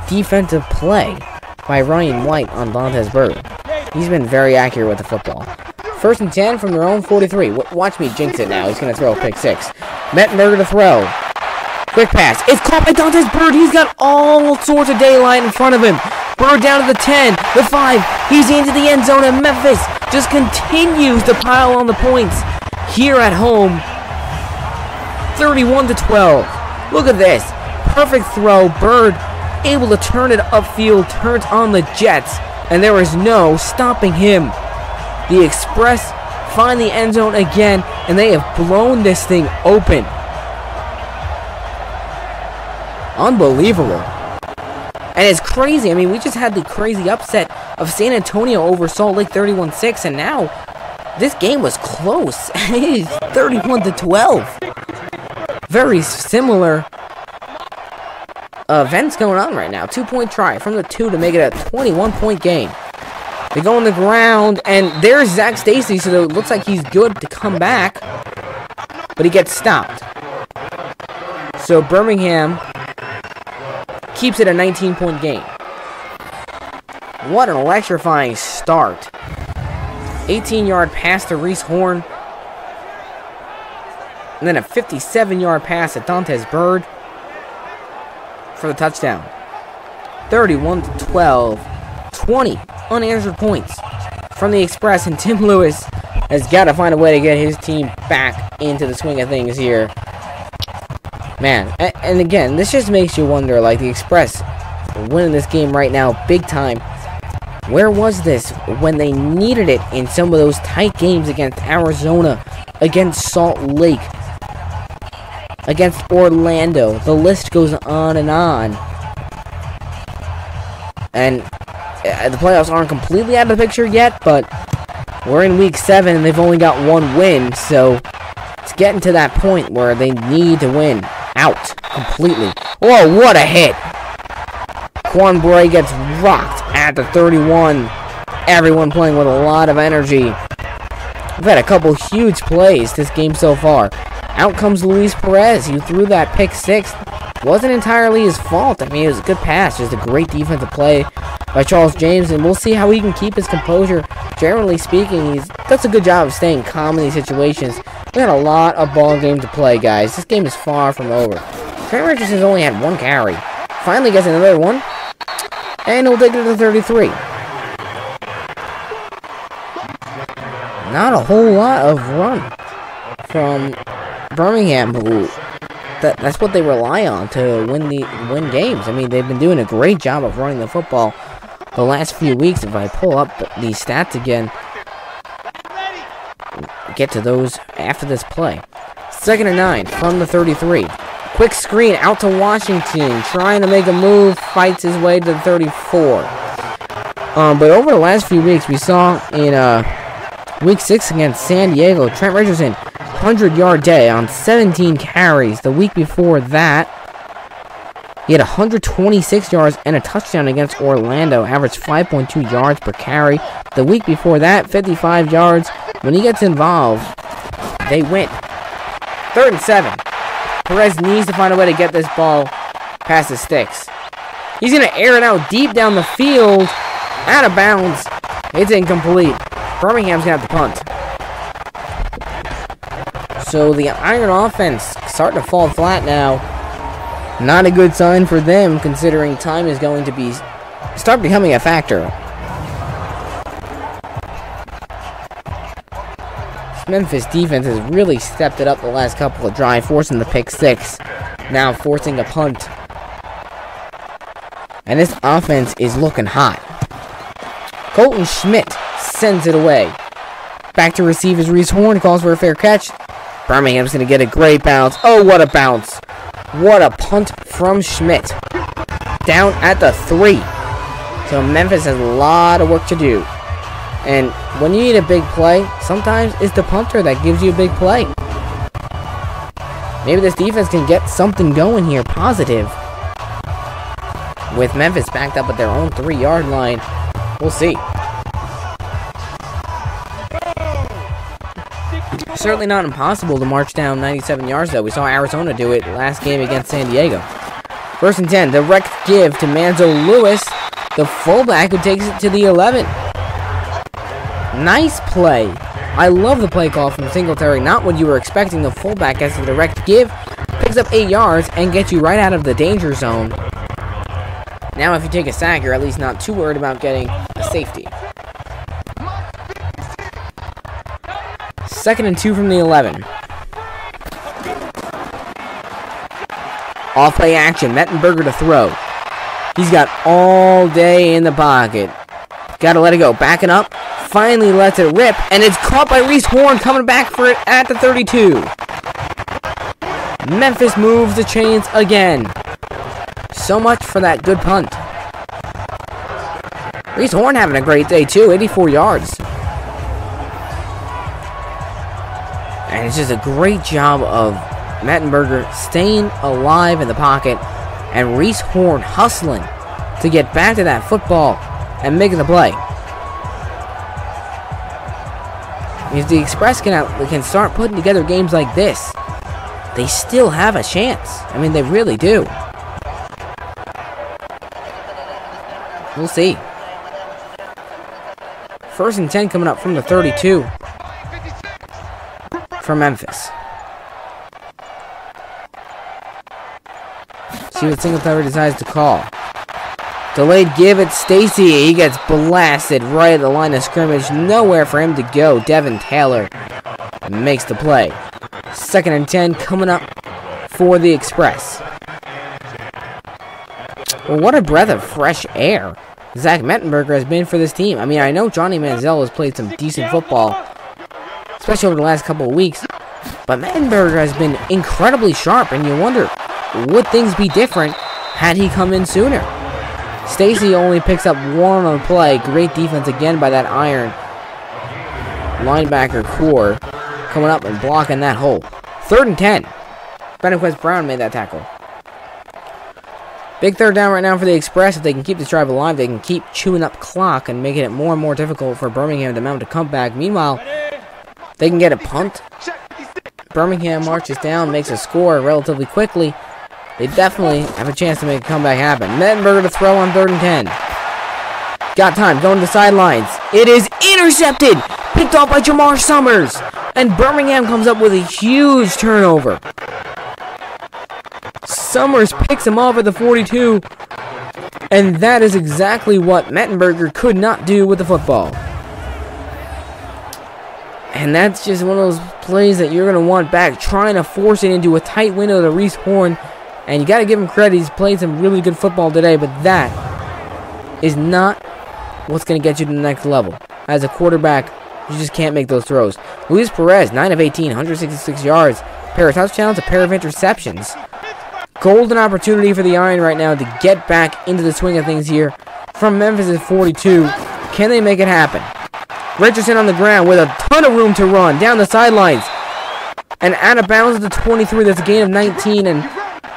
defensive play by Ryan White on Vontez Burr. He's been very accurate with the football. 1st and 10 from their own 43. Watch me jinx it now. He's going to throw a pick 6. Mettenberger to throw. Quick pass. It's caught by Dante's Bird. He's got all sorts of daylight in front of him. Bird down to the 10, the 5. He's into the end zone, and Memphis just continues to pile on the points here at home. 31-12. Look at this. Perfect throw. Bird able to turn it upfield, turns on the Jets, and there is no stopping him. The Express find the end zone again, and they have blown this thing open. Unbelievable. And it's crazy. I mean, we just had the crazy upset of San Antonio over Salt Lake 31-6, and now this game was close. It is 31-12. Very similar events going on right now. 2-point try from the 2 to make it a 21-point game. They go on the ground, and there's Zach Stacy, so it looks like he's good to come back, but he gets stopped. So Birmingham keeps it a 19-point game. What an electrifying start. 18-yard pass to Reese Horn. And then a 57-yard pass to Dante's Bird for the touchdown. 31-12. 20 unanswered points from the Express, and Tim Lewis has got to find a way to get his team back into the swing of things here. Man, and again, this just makes you wonder, like, the Express winning this game right now, big time. Where was this when they needed it in some of those tight games against Arizona, against Salt Lake, against Orlando? The list goes on. And the playoffs aren't completely out of the picture yet, but we're in week 7 and they've only got 1 win, so it's getting to that point where they need to win out completely. Whoa, what a hit! Quan Bray gets rocked at the 31. Everyone playing with a lot of energy. We've had a couple huge plays this game so far. Out comes Luis Perez, who threw that pick 6. Wasn't entirely his fault. I mean, it was a good pass. Just a great defensive play by Charles James, and we'll see how he can keep his composure. Generally speaking, he does a good job of staying calm in these situations. We got a lot of ball game to play, guys. This game is far from over. Trent Richardson's only had 1 carry. Finally gets another one, and he'll take it to the 33. Not a whole lot of run from Birmingham, who that's what they rely on to win games. I mean, they've been doing a great job of running the football the last few weeks. If I pull up these stats again, get to those after this play. 2nd and 9 from the 33. Quick screen out to Washington, trying to make a move, fights his way to the 34. But over the last few weeks, we saw in week 6 against San Diego, Trent Richardson, 100-yard day on 17 carries. The week before that, he had 126 yards and a touchdown against Orlando, averaged 5.2 yards per carry. The week before that, 55 yards. When he gets involved, they win. 3rd and 7. Perez needs to find a way to get this ball past the sticks. He's going to air it out deep down the field, out of bounds. It's incomplete. Birmingham's going to have to punt. So the Iron offense starting to fall flat now. Not a good sign for them, considering time is going to start becoming a factor. Memphis defense has really stepped it up the last couple of drives, forcing the pick 6. Now forcing a punt. And this offense is looking hot. Colton Schmidt sends it away. Back to receive is Reese Horn, calls for a fair catch. Birmingham's going to get a great bounce. Oh, what a bounce. What a punt from Schmidt. Down at the 3. So Memphis has a lot of work to do. And when you need a big play, sometimes it's the punter that gives you a big play. Maybe this defense can get something going here, positive. With Memphis backed up at their own 3-yard line. We'll see. Certainly not impossible to march down 97 yards, though. We saw Arizona do it last game against San Diego. 1st and 10. Direct give to Manzo Lewis, the fullback who takes it to the 11. Nice play. I love the play call from Singletary. Not what you were expecting. The fullback gets the direct give. picks up 8 yards and gets you right out of the danger zone. Now if you take a sack, you're at least not too worried about getting a safety. 2nd and 2 from the 11. Off play action, Mettenberger to throw. He's got all day in the pocket. Gotta let it go, backing up. Finally lets it rip, and it's caught by Reese Horn coming back for it at the 32. Memphis moves the chains again. So much for that good punt. Reese Horn having a great day too, 84 yards. And it's just a great job of Mettenberger staying alive in the pocket and Reese Horn hustling to get back to that football and making the play. If the Express can start putting together games like this, they still have a chance. I mean, they really do. We'll see. 1st and 10 coming up from the 32 for Memphis. See what Singletary decides to call. Delayed give it Stacy. He gets blasted right at the line of scrimmage. Nowhere for him to go. Devin Taylor makes the play. 2nd and 10 coming up for the Express. Well, what a breath of fresh air Zach Mettenberger has been for this team. I mean, I know Johnny Manziel has played some decent football, especially over the last couple of weeks, but Mettenberger has been incredibly sharp, and you wonder, would things be different had he come in sooner? Stacy only picks up 1 on the play. Great defense again by that Iron linebacker core coming up and blocking that hole. 3rd and 10. Benequest Brown made that tackle. Big 3rd down right now for the Express. If they can keep this drive alive, they can keep chewing up clock and making it more and more difficult for Birmingham to mount a comeback. Meanwhile, they can get a punt. Birmingham marches down, makes a score relatively quickly. They definitely have a chance to make a comeback happen. Mettenberger to throw on 3rd and 10. Got time, going to the sidelines. It is intercepted! Picked off by Jamar Summers! And Birmingham comes up with a huge turnover. Summers picks him off at the 42. And that is exactly what Mettenberger could not do with the football. And that's just one of those plays that you're going to want back, trying to force it into a tight window to Reese Horn. And you got to give him credit. He's played some really good football today, but that is not what's going to get you to the next level. As a quarterback, you just can't make those throws. Luis Perez, 9 of 18, 166 yards, pair of touchdowns, a pair of interceptions. Golden opportunity for the Iron right now to get back into the swing of things here from Memphis at 42. Can they make it happen? Richardson on the ground with a ton of room to run down the sidelines. And out of bounds at the 23. That's a gain of 19. And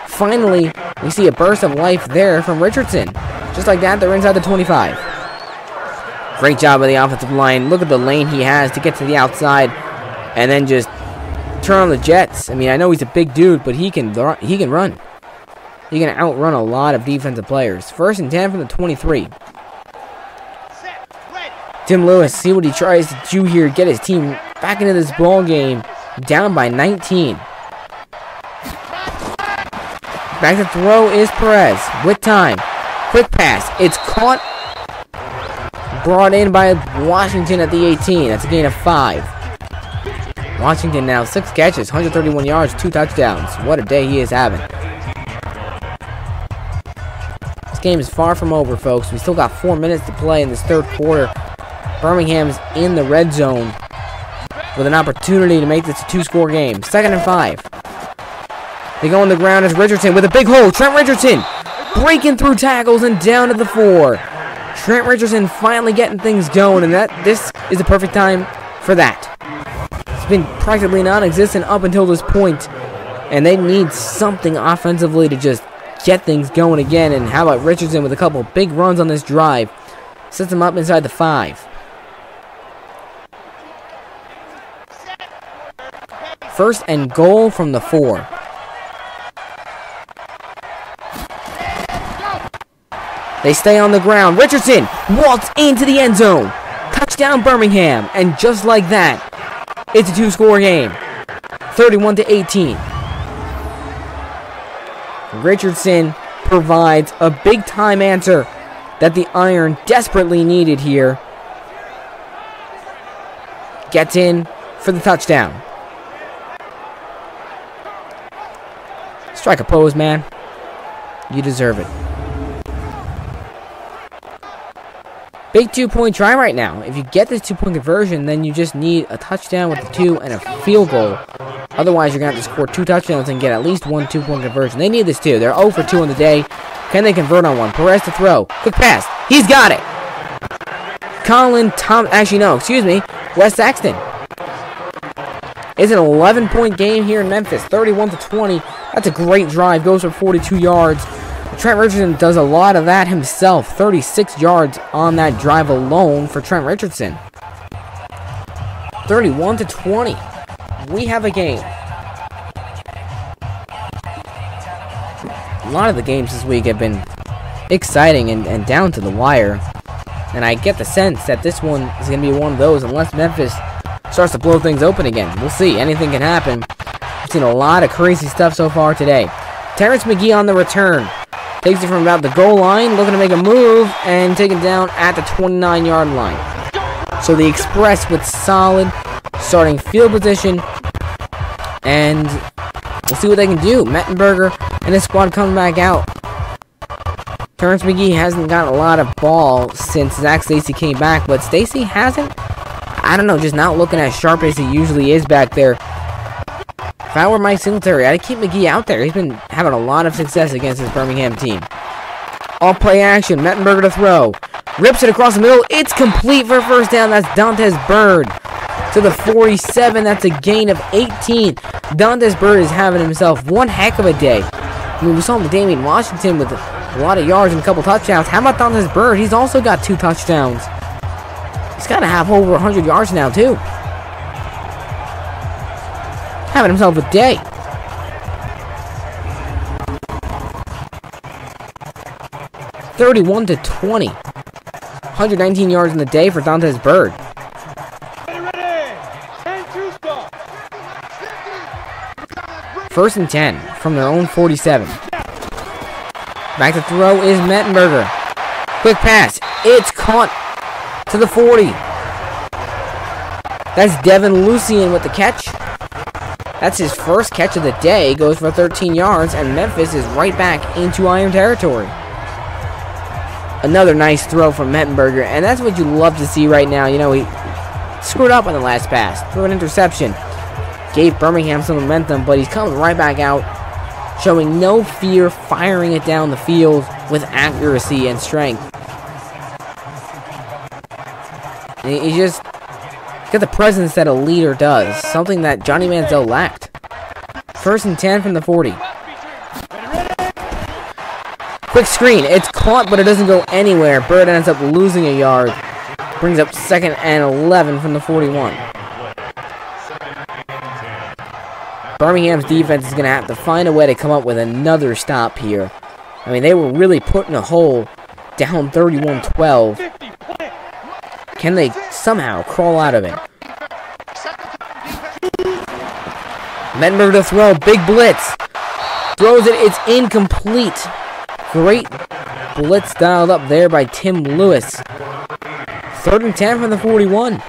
finally, we see a burst of life there from Richardson. Just like that, they're inside the 25. Great job by the offensive line. Look at the lane he has to get to the outside and then just turn on the jets. I mean, I know he's a big dude, but he can run. He can outrun a lot of defensive players. 1st and 10 from the 23. Tim Lewis, see what he tries to do here. Get his team back into this ball game. Down by 19. Back to throw is Perez. With time. Quick pass. It's caught. Brought in by Washington at the 18. That's a gain of 5. Washington now 6 catches, 131 yards, 2 touchdowns. What a day he is having. This game is far from over, folks. We still got 4 minutes to play in this 3rd quarter. Birmingham's in the red zone with an opportunity to make this a 2-score game. 2nd and 5. They go on the ground as Richardson with a big hole. Trent Richardson breaking through tackles and down to the 4. Trent Richardson finally getting things going, and this is the perfect time for that. It's been practically non-existent up until this point, and they need something offensively to just get things going again. And how about Richardson with a couple big runs on this drive? Sets them up inside the 5. 1st and goal from the 4. They stay on the ground. Richardson walks into the end zone. Touchdown Birmingham. And just like that, it's a 2-score game. 31-18. Richardson provides a big-time answer that the Iron desperately needed here. Gets in for the touchdown. Strike a pose, man. You deserve it. Big 2-point try right now. If you get this 2-point conversion, then you just need a touchdown with the 2 and a field goal. Otherwise, you're going to have to score 2 touchdowns and get at least 1 2-point conversion. They need this too. They're 0 for 2 on the day. Can they convert on one? Perez to throw. Quick pass. He's got it. Wes Sexton. It's an 11-point game here in Memphis. 31-20. That's a great drive. Goes for 42 yards. Trent Richardson does a lot of that himself. 36 yards on that drive alone for Trent Richardson. 31-20. We have a game. A lot of the games this week have been exciting and down to the wire. And I get the sense that this one is going to be one of those unless Memphis starts to blow things open again. We'll see. Anything can happen. We've seen a lot of crazy stuff so far today. Terrence McGee on the return. Takes it from about the goal line, looking to make a move, and take it down at the 29-yard line. So the Express with solid starting field position, and we'll see what they can do. Mettenberger and his squad coming back out. Terrence McGee hasn't gotten a lot of ball since Zach Stacy came back, but Stacy hasn't, I don't know, just not looking as sharp as he usually is back there. If I were Mike Singletary, I'd keep McGee out there. He's been having a lot of success against his Birmingham team. All play action. Mettenberger to throw. Rips it across the middle. It's complete for a first down. That's Dantes Bird to the 47. That's a gain of 18. Dantes Bird is having himself one heck of a day. I mean, we saw him with Damian Washington with a lot of yards and a couple touchdowns. How about Dantes Bird? He's also got 2 touchdowns. He's got to have over 100 yards now, too. Having himself a day. (31-20). 119 yards in the day for Dantes Bird. First and 10 from their own 47. Back to throw is Mettenberger. Quick pass. It's caught to the 40. That's Devin Lucien with the catch. That's his first catch of the day. Goes for 13 yards, and Memphis is right back into Iron territory. Another nice throw from Mettenberger, and that's what you love to see right now. You know, he screwed up on the last pass. Threw an interception. Gave Birmingham some momentum, but he's coming right back out, showing no fear, firing it down the field with accuracy and strength. And he just got the presence that a leader does, something that Johnny Manziel lacked. First and 10 from the 40. Quick screen. It's caught, but it doesn't go anywhere. Bird ends up losing a yard. Brings up second and 11 from the 41. Birmingham's defense is going to have to find a way to come up with another stop here. I mean, they were really put in a hole down 31-12. Can they somehow crawl out of it? Mettenberger to throw. Big blitz. Throws it. It's incomplete. Great blitz dialed up there by Tim Lewis. 3rd and 10 from the 41.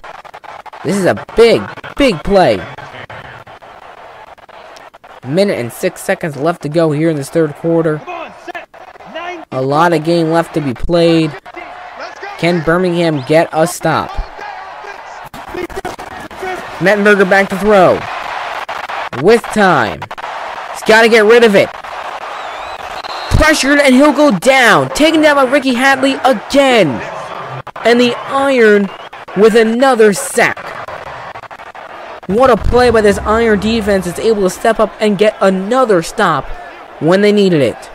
This is a big, big play. Minute and 6 seconds left to go here in this 3rd quarter. A lot of game left to be played. Can Birmingham get a stop? Mettenberger back to throw. With time. He's got to get rid of it. Pressured, and he'll go down. Taken down by Ricky Hatley again. And the Iron with another sack. What a play by this Iron defense. It's able to step up and get another stop when they needed it.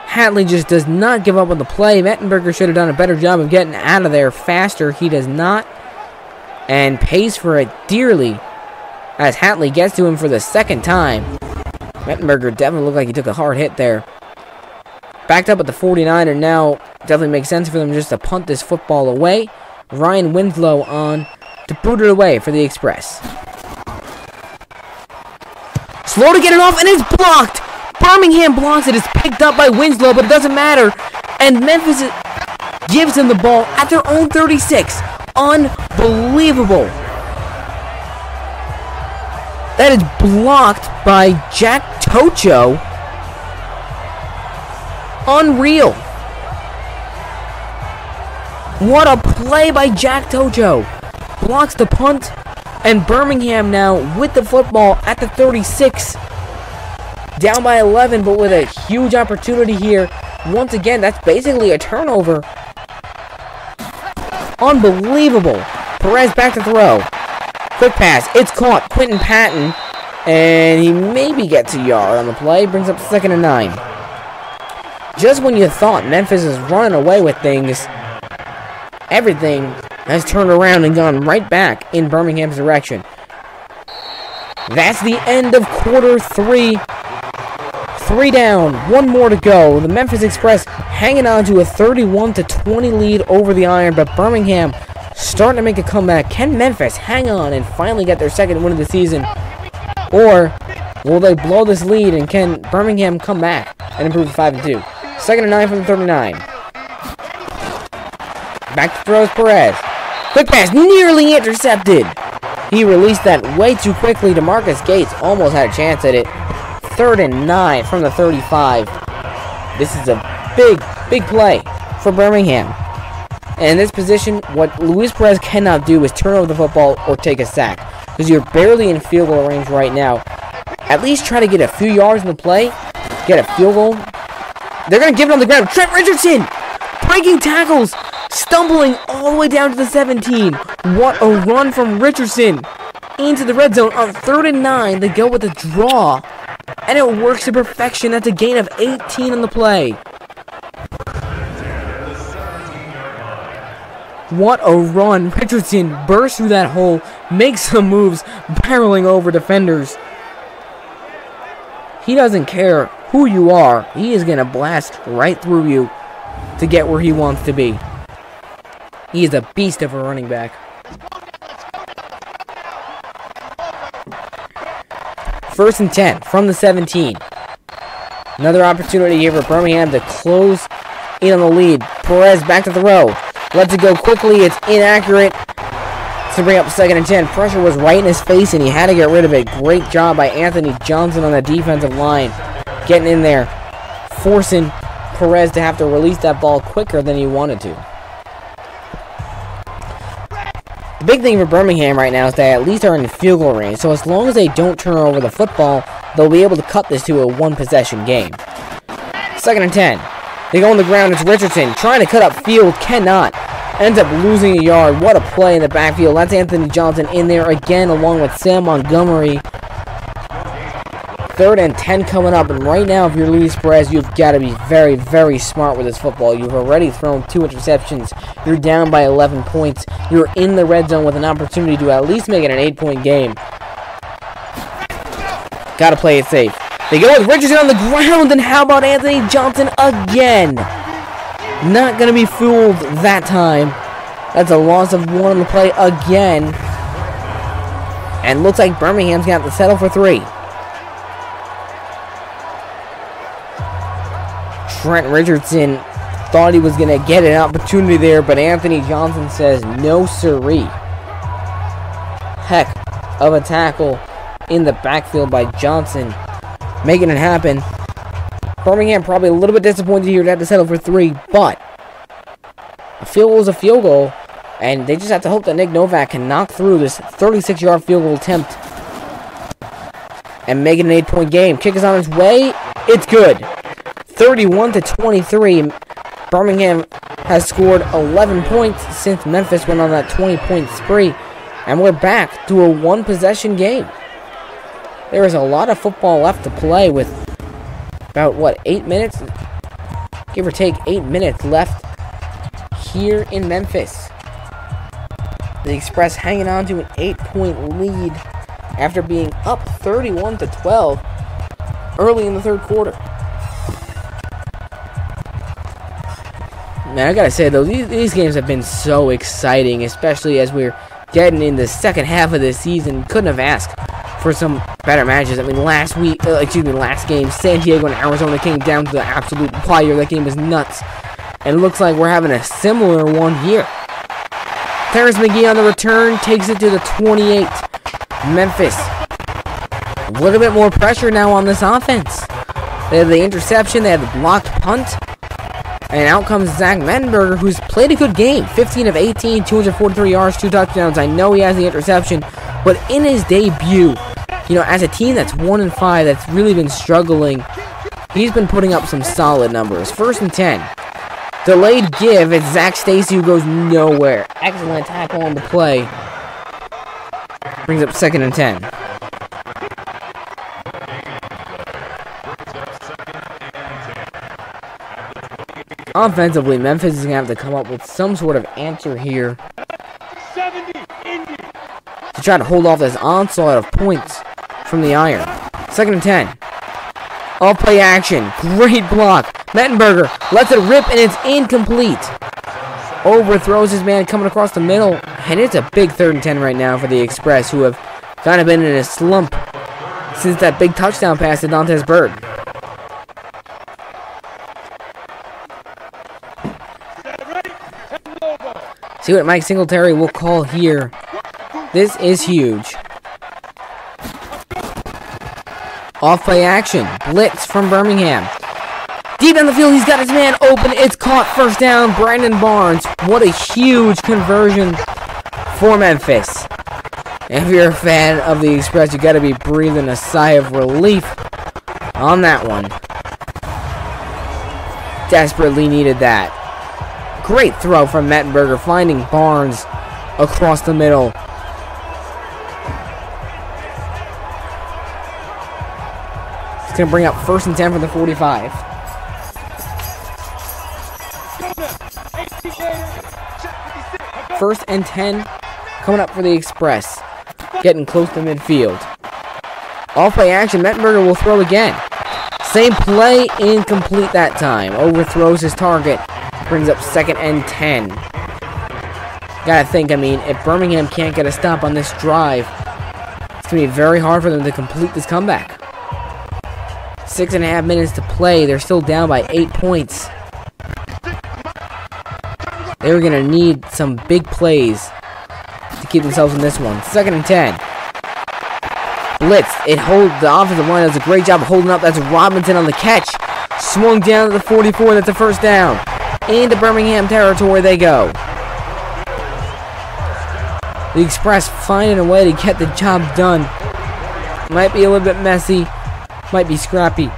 Hatley just does not give up on the play. Mettenberger should have done a better job of getting out of there faster. He does not, and pays for it dearly as Hatley gets to him for the 2nd time. Mettenberger definitely looked like he took a hard hit there. Backed up at the 49, and now definitely makes sense for them just to punt this football away. Ryan Winslow on to boot it away for the Express. Slow to get it off, and it's blocked. Birmingham blocks it. It's picked up by Winslow, but it doesn't matter. And Memphis gives them the ball at their own 36. Unbelievable. That is blocked by Jack Tocho. Unreal. What a play by Jack Tocho. Blocks the punt, and Birmingham now with the football at the 36. Down by 11, but with a huge opportunity here. Once again, that's basically a turnover. Unbelievable. Perez back to throw. Quick pass. It's caught. Quentin Patton. And he maybe gets a yard on the play. Brings up 2nd and 9. Just when you thought Memphis is running away with things, everything has turned around and gone right back in Birmingham's direction. That's the end of quarter 3. 3 down, 1 more to go. The Memphis Express hanging on to a 31-20 lead over the Iron, but Birmingham starting to make a comeback. Can Memphis hang on and finally get their 2nd win of the season? Or will they blow this lead, and can Birmingham come back and improve to 5-2? 2nd and 9 from the 39. Back to throws Perez. Quick pass, nearly intercepted. He released that way too quickly. DeMarcus Gates almost had a chance at it. 3rd and 9 from the 35. This is a big play for Birmingham. And in this position, what Luis Perez cannot do is turn over the football or take a sack, because you're barely in field goal range right now. At least try to get a few yards in the play, get a field goal. They're going to give it on the ground. Trent Richardson breaking tackles, stumbling all the way down to the 17. What a run from Richardson into the red zone. On 3rd and 9, they go with a draw. And it works to perfection. That's a gain of 18 on the play. What a run. Richardson bursts through that hole, makes some moves, barreling over defenders. He doesn't care who you are. He is going to blast right through you to get where he wants to be. He is a beast of a running back. First and 10 from the 17. Another opportunity here for Birmingham to close in on the lead. Perez back to throw. Lets it go quickly. It's inaccurate. To bring up 2nd and 10. Pressure was right in his face, and he had to get rid of it. Great job by Anthony Johnson on the defensive line. Getting in there. Forcing Perez to have to release that ball quicker than he wanted to. The big thing for Birmingham right now is they at least are in field goal range, so as long as they don't turn over the football, they'll be able to cut this to a 1-possession game. 2nd and 10. They go on the ground. It's Richardson trying to cut up field, cannot. Ends up losing a yard. What a play in the backfield. That's Anthony Johnson in there again along with Sam Montgomery. 3rd and 10 coming up, and right now if you're Luis Perez, you've got to be very, very smart with this football. You've already thrown 2 interceptions. You're down by 11 points. You're in the red zone with an opportunity to at least make it an 8-point game. Got to play it safe. They go with Richardson on the ground, and how about Anthony Johnson again? Not going to be fooled that time. That's a loss of 1 on the play again. And looks like Birmingham's got to settle for 3. Trent Richardson thought he was going to get an opportunity there, but Anthony Johnson says no siree. Heck of a tackle in the backfield by Johnson, making it happen. Birmingham probably a little bit disappointed here to have to settle for 3, but a field goal is a field goal, and they just have to hope that Nick Novak can knock through this 36-yard field goal attempt and make it an 8-point game. Kick is on its way. It's good. 31-23. Birmingham has scored 11 points since Memphis went on that 20-point spree, and we're back to a 1-possession game. There is a lot of football left to play with about, what, 8 minutes? Give or take 8 minutes left here in Memphis. The Express hanging on to an 8-point lead after being up 31-12 early in the 3rd quarter. Man, I gotta say though, these games have been so exciting, especially as we're getting in the second half of this season. Couldn't have asked for some better matches. I mean, last game, San Diego and Arizona came down to the absolute wire. That game was nuts. And it looks like we're having a similar one here. Terrence McGee on the return takes it to the 28. Memphis. A little bit more pressure now on this offense. They have the interception, they have the blocked punt. And out comes Zach Mettenberger, who's played a good game. 15 of 18, 243 yards, 2 touchdowns. I know he has the interception, but in his debut, you know, as a team that's 1-5, that's really been struggling, he's been putting up some solid numbers. 1st and 10. Delayed give. It's Zach Stacy who goes nowhere. Excellent tackle on the play. Brings up 2nd and 10. Offensively, Memphis is going to have to come up with some sort of answer here to try to hold off this onslaught of points from the Iron. 2nd and 10. All play action. Great block. Mettenberger lets it rip, and it's incomplete. Overthrows his man coming across the middle. And it's a big 3rd and 10 right now for the Express, who have kind of been in a slump since that big touchdown pass to Dantes Bird. See what Mike Singletary will call here. This is huge. Off-play action. Blitz from Birmingham. Deep in the field, he's got his man open. It's caught. 1st down. Brandon Barnes. What a huge conversion for Memphis. If you're a fan of the Express, you got to be breathing a sigh of relief on that one. Desperately needed that. Great throw from Mettenberger, finding Barnes across the middle. It's going to bring up 1st and 10 from the 45. First and 10 coming up for the Express. Getting close to midfield. Off-play action. Mettenberger will throw again. Same play, incomplete that time. Overthrows his target. Brings up 2nd and 10. Gotta think, I mean, if Birmingham can't get a stop on this drive, it's gonna be very hard for them to complete this comeback. 6.5 minutes to play. They're still down by 8 points. They're gonna need some big plays to keep themselves in this one. 2nd and 10. Blitz. It holds. The offensive line does a great job of holding up. That's Robinson on the catch. Swung down to the 44. That's a 1st down. Into Birmingham territory they go. The Express finding a way to get the job done. Might be a little bit messy. Might be scrappy.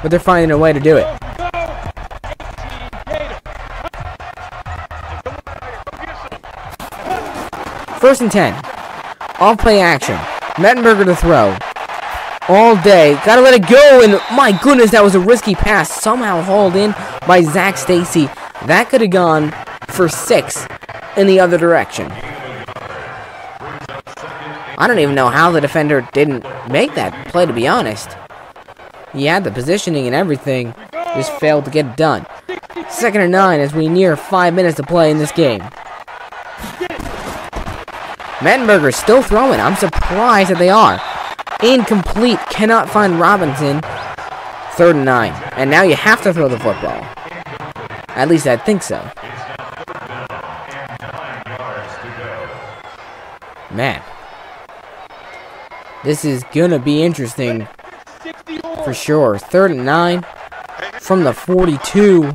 But they're finding a way to do it. First and 10. Off play action. Mettenberger to throw. All day. Gotta let it go. And my goodness, that was a risky pass. Somehow hauled in by Zach Stacy. That could have gone for 6 in the other direction. I don't even know how the defender didn't make that play, to be honest. He had the positioning and everything. Just failed to get it done. 2nd and 9 as we near 5 minutes to play in this game. Mettenberger still throwing. I'm surprised that they are. Incomplete. Cannot find Robinson. 3rd and 9. And now you have to throw the football. At least I think so. Man. This is gonna be interesting. For sure. 3rd and 9. From the 42.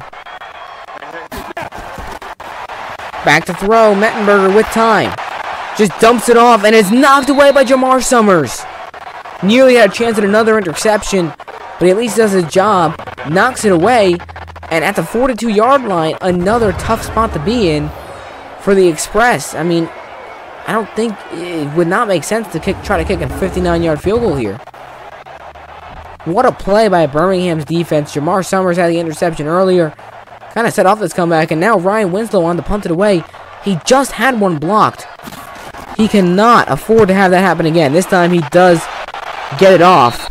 Back to throw. Mettenberger with time. Just dumps it off, and it's knocked away by Jamar Summers. Nearly had a chance at another interception, but he at least does his job. Knocks it away, and at the 42-yard line, another tough spot to be in for the Express. I mean, I don't think it would not make sense to try to kick a 59-yard field goal here. What a play by Birmingham's defense. Jamar Summers had the interception earlier. Kind of set off this comeback, and now Ryan Winslow on to punt it away. He just had one blocked. He cannot afford to have that happen again. This time he does get it off.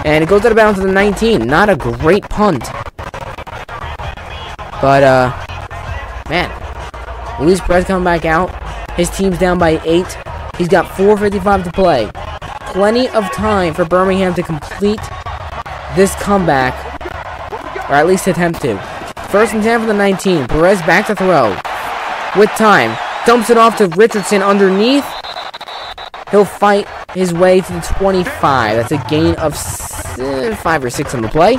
And it goes out of bounds to the 19. Not a great punt. But, man. Luis Perez coming back out. His team's down by 8. He's got 4:55 to play. Plenty of time for Birmingham to complete this comeback, or at least attempt to. 1st and 10 from the 19. Perez back to throw. With time. Dumps it off to Richardson underneath. He'll fight his way to the 25. That's a gain of 5 or 6 on the play.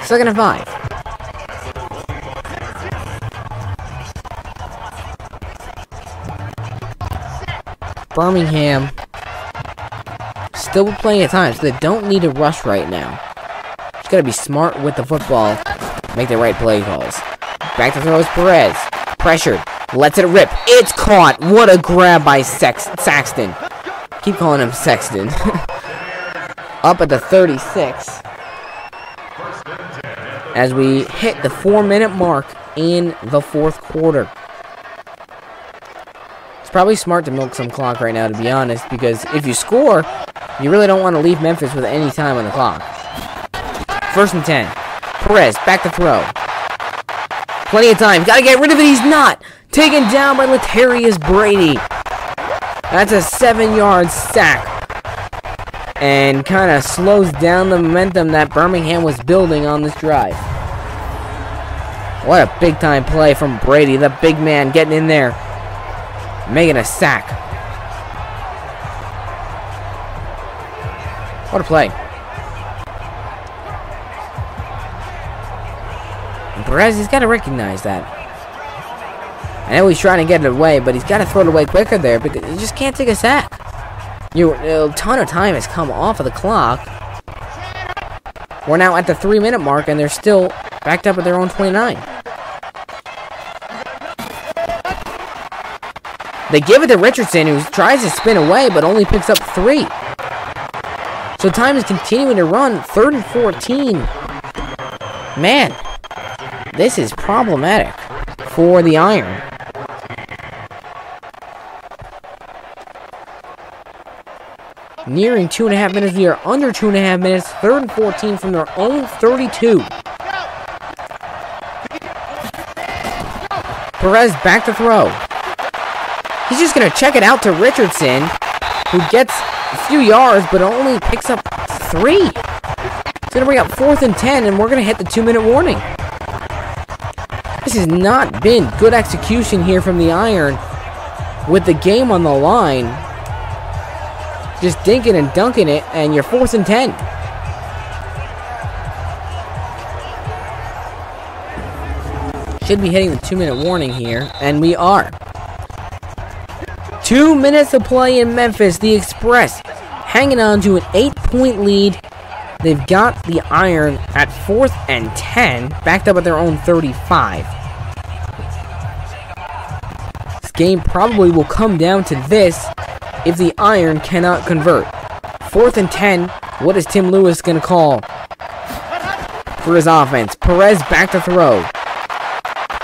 2nd and 5. Birmingham still with plenty of time, so they don't need to rush right now. Just gotta be smart with the football, make the right play calls. Back to throws Perez. Pressured. Lets it rip. It's caught. What a grab by Saxton. Keep calling him Sexton. Up at the 36. As we hit the 4-minute mark in the 4th quarter. It's probably smart to milk some clock right now, to be honest, because if you score, you really don't want to leave Memphis with any time on the clock. 1st and 10. Perez, back to throw. Plenty of time. Gotta get rid of it. He's not. Taken down by Latarius Brady. That's a 7-yard sack. And kind of slows down the momentum that Birmingham was building on this drive. What a big-time play from Brady. The big man getting in there. Making a sack. What a play. And Perez, he's got to recognize that. I know he's trying to get it away, but he's got to throw it away quicker there because he just can't take a sack. A ton of time has come off of the clock. We're now at the 3-minute mark, and they're still backed up at their own 29. They give it to Richardson, who tries to spin away, but only picks up 3. So time is continuing to run. 3rd and 14. Man, this is problematic for the Iron. Nearing 2.5 minutes. We are under 2.5 minutes. 3rd and 14 from their own 32. Perez back to throw. He's just going to check it out to Richardson, who gets a few yards, but only picks up 3. It's going to bring up 4th and 10, and we're going to hit the 2-minute warning. This has not been good execution here from the Iron with the game on the line. Just dinking and dunking it, and you're 4th and 10. Should be hitting the 2-minute warning here, and we are. 2 minutes to play in Memphis. The Express hanging on to an 8-point lead. They've got the Iron at 4th and 10, backed up at their own 35. This game probably will come down to this if the Iron cannot convert. 4th and 10. What is Tim Lewis going to call for his offense? Perez back to throw.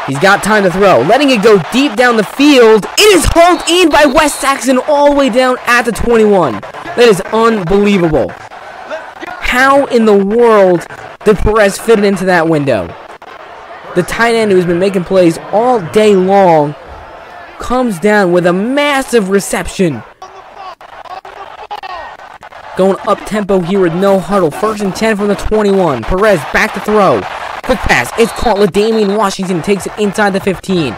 He's got time to throw. Letting it go deep down the field. It is hauled in by Wes Saxton all the way down at the 21. That is unbelievable. How in the world did Perez fit it into that window? The tight end who's been making plays all day long comes down with a massive reception. Going up-tempo here with no huddle. 1st and 10 from the 21. Perez back to throw. Quick pass. It's caught. LaDamian Washington takes it inside the 15.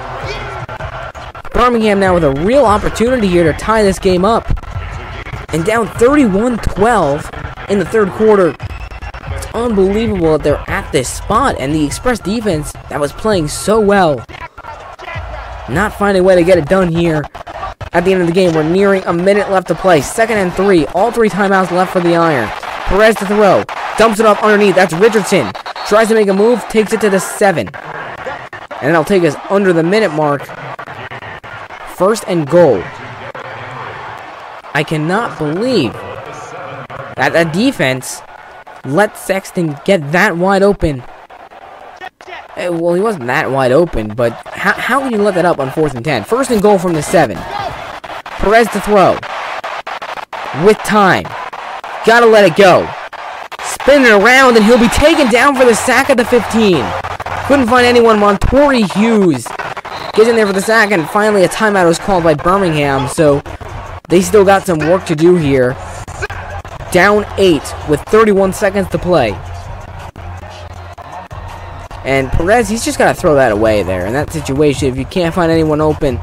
Birmingham now with a real opportunity here to tie this game up. And down 31-12 in the 3rd quarter. It's unbelievable that they're at this spot. And the Express defense that was playing so well, not finding a way to get it done here. At the end of the game, we're nearing a minute left to play. 2nd and 3. All 3 timeouts left for the Iron. Perez to throw. Dumps it off underneath. That's Richardson. Tries to make a move. Takes it to the 7. And that'll take us under the minute mark. 1st and goal. I cannot believe that the defense let Sexton get that wide open. Well, he wasn't that wide open, but how can you let that up on 4th and 10? 1st and goal from the 7. Perez to throw. With time. Gotta let it go. Spinning around, and he'll be taken down for the sack at the 15. Couldn't find anyone. Montori Hughes gets in there for the sack, and finally a timeout was called by Birmingham, so they still got some work to do here. Down 8 with 31 seconds to play. And Perez, he's just got to throw that away there. In that situation, if you can't find anyone open,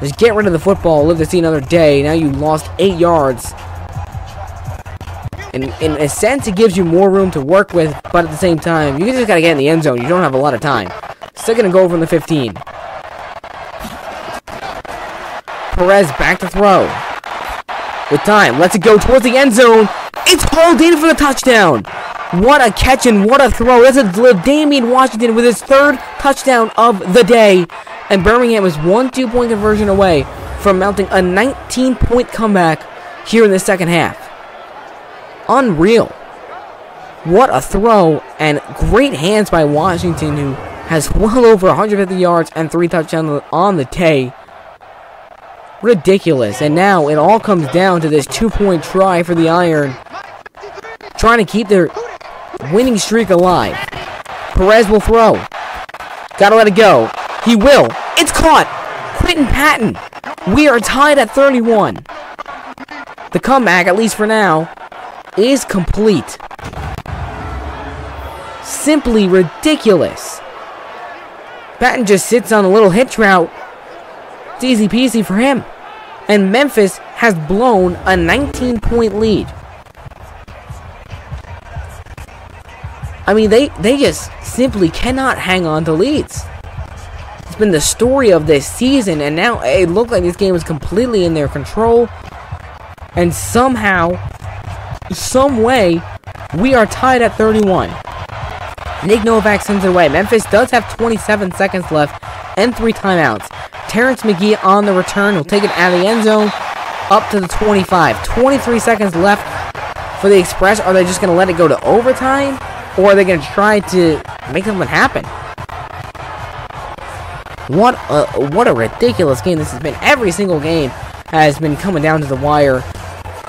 just get rid of the football, live to see another day. Now you lost 8 yards. In a sense, it gives you more room to work with, but at the same time, you just got to get in the end zone. You don't have a lot of time. Still going to go from the 15. Perez back to throw. With time, lets it go towards the end zone. It's hauled in for the touchdown. What a catch and what a throw. That's a Damian Washington with his 3rd touchdown of the day. And Birmingham is 1 2-point conversion away from mounting a 19-point comeback here in the second half. Unreal. What a throw, and great hands by Washington, who has well over 150 yards and 3 touchdowns on the day. Ridiculous. And now it all comes down to this 2-point try for the Iron, trying to keep their winning streak alive. Perez will throw. Gotta let it go. He will. It's caught. Quentin Patton. We are tied at 31. The comeback, at least for now, is complete. Simply ridiculous. Patton just sits on a little hitch route. It's easy peasy for him. And Memphis has blown a 19-point lead. I mean, they just simply cannot hang on to leads. It's been the story of this season, and now it looked like this game was completely in their control. And somehow, some way, we are tied at 31. Nick Novak sends it away. Memphis does have 27 seconds left and 3 timeouts. Terrence McGee on the return will take it out of the end zone up to the 25. 23 seconds left for the Express. Are they just going to let it go to overtime? Or are they going to try to make something happen? What a ridiculous game this has been. Every single game has been coming down to the wire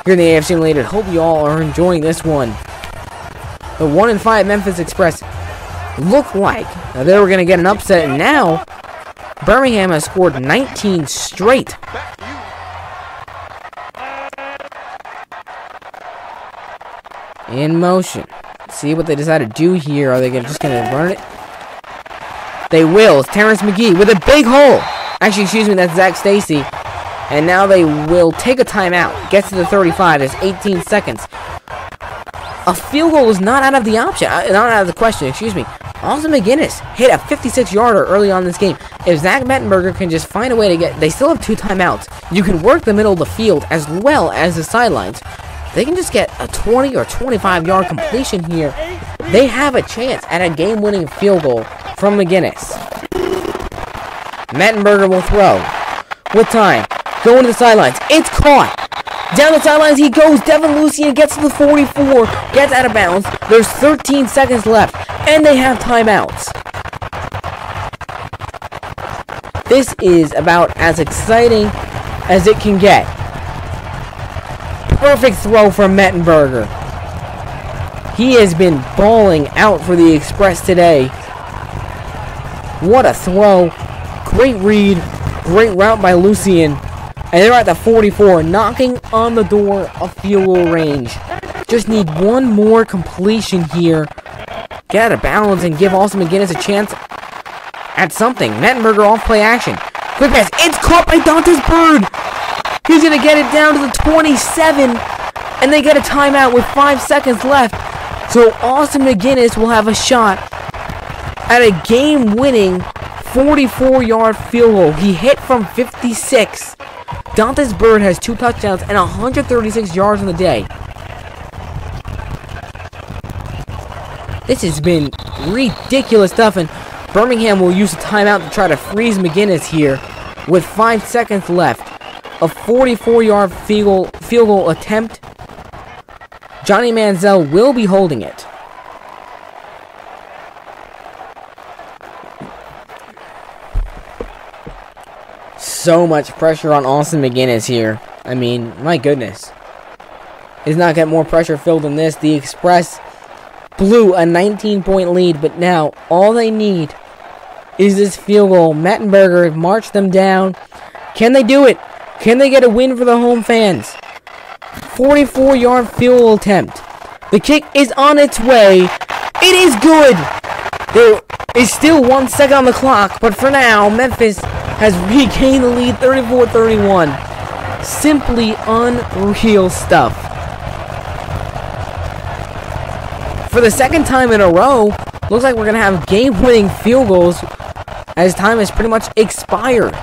here in the AAF Simulated. Hope you all are enjoying this one. The 1-5 Memphis Express looked like they were going to get an upset, and now Birmingham has scored 19 straight. In motion. Let's see what they decide to do here. Are they just going to run it? They will. It's Terrence McGee with a big hole. Actually, excuse me, that's Zach Stacy. And now they will take a timeout. Gets to the 35. There's 18 seconds. A field goal is not out of the option. Not out of the question, excuse me. Austin McGinnis hit a 56-yarder early on in this game. If Zach Mettenberger can just find a way to get... They still have 2 timeouts. You can work the middle of the field as well as the sidelines. They can just get a 20 or 25-yard completion here. They have a chance at a game-winning field goal from McGinnis. Mettenberger will throw. With time. Going to the sidelines. It's caught. Down the sidelines he goes. Devin Lucien gets to the 44. Gets out of bounds. There's 13 seconds left. And they have timeouts. This is about as exciting as it can get. Perfect throw from Mettenberger. He has been balling out for the Express today. What a throw. Great read. Great route by Lucien. And they're at the 44, knocking on the door of field goal range. Just need one more completion here. Get out of bounds and give Austin McGinnis a chance at something. Mettenberger off play action. Quick pass. It's caught by Dantes Bird. He's going to get it down to the 27. And they get a timeout with 5 seconds left. So Austin McGinnis will have a shot at a game-winning 44-yard field goal. He hit from 56. Dantes Bird has 2 touchdowns and 136 yards on the day. This has been ridiculous stuff, and Birmingham will use a timeout to try to freeze McGinnis here with 5 seconds left. A 44-yard field goal attempt. Johnny Manziel will be holding it. So much pressure on Austin McGinnis here. I mean, my goodness. He's not got more pressure filled than this. The Express blew a 19-point lead, but now all they need is this field goal. Mettenberger marched them down. Can they do it? Can they get a win for the home fans? 44-yard field goal attempt. The kick is on its way. It is good. There is still 1 second on the clock, but for now, Memphis has regained the lead 34-31. Simply unreal stuff. For the second time in a row, looks like we're going to have game-winning field goals as time has pretty much expired.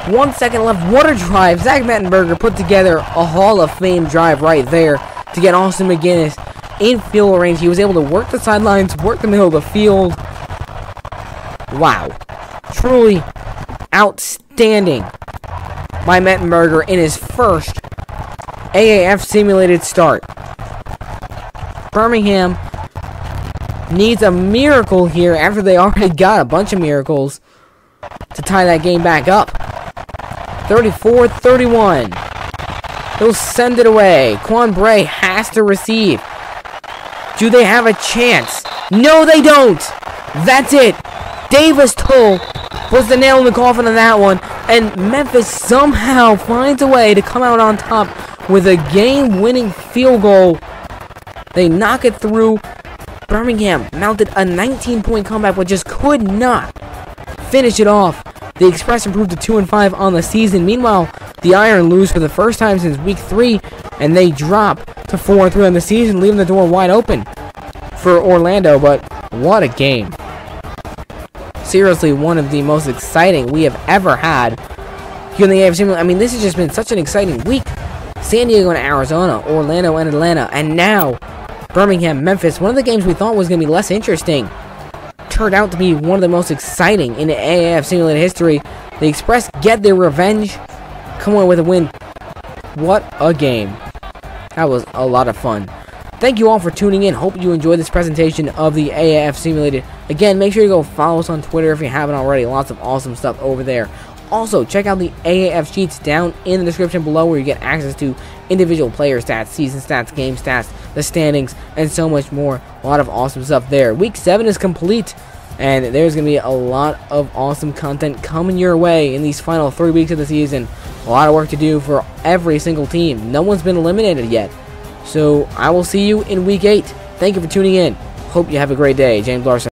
1 second left. What a drive. Zach Mettenberger put together a Hall of Fame drive right there to get Austin McGinnis in field goal range. He was able to work the sidelines, work the middle of the field. Wow. Truly outstanding by Mettenberger in his first AAF Simulated start. Birmingham needs a miracle here after they already got a bunch of miracles to tie that game back up. 34-31. He'll send it away. Quan Bray has to receive. Do they have a chance? No, they don't. That's it. Davis Tull was the nail in the coffin on that one. And Memphis somehow finds a way to come out on top with a game-winning field goal. They knock it through. Birmingham mounted a 19-point comeback, but just could not finish it off. The Express improved to 2-5 on the season. Meanwhile, the Iron lose for the first time since week 3, and they drop to 4-3 on the season, leaving the door wide open for Orlando. But what a game. Seriously, one of the most exciting we have ever had here in the AAF Simulated. I mean, this has just been such an exciting week. San Diego and Arizona, Orlando and Atlanta, and now Birmingham, Memphis. One of the games we thought was going to be less interesting turned out to be one of the most exciting in the AAF Simulated history. The Express get their revenge, come away with a win. What a game. That was a lot of fun. Thank you all for tuning in. Hope you enjoyed this presentation of the AAF Simulated. Again, make sure you go follow us on Twitter if you haven't already. Lots of awesome stuff over there. Also, check out the AAF sheets down in the description below where you get access to individual player stats, season stats, game stats, the standings, and so much more. A lot of awesome stuff there. Week 7 is complete, and there's going to be a lot of awesome content coming your way in these final 3 weeks of the season. A lot of work to do for every single team. No one's been eliminated yet. So, I will see you in Week 8. Thank you for tuning in. Hope you have a great day. James Larson.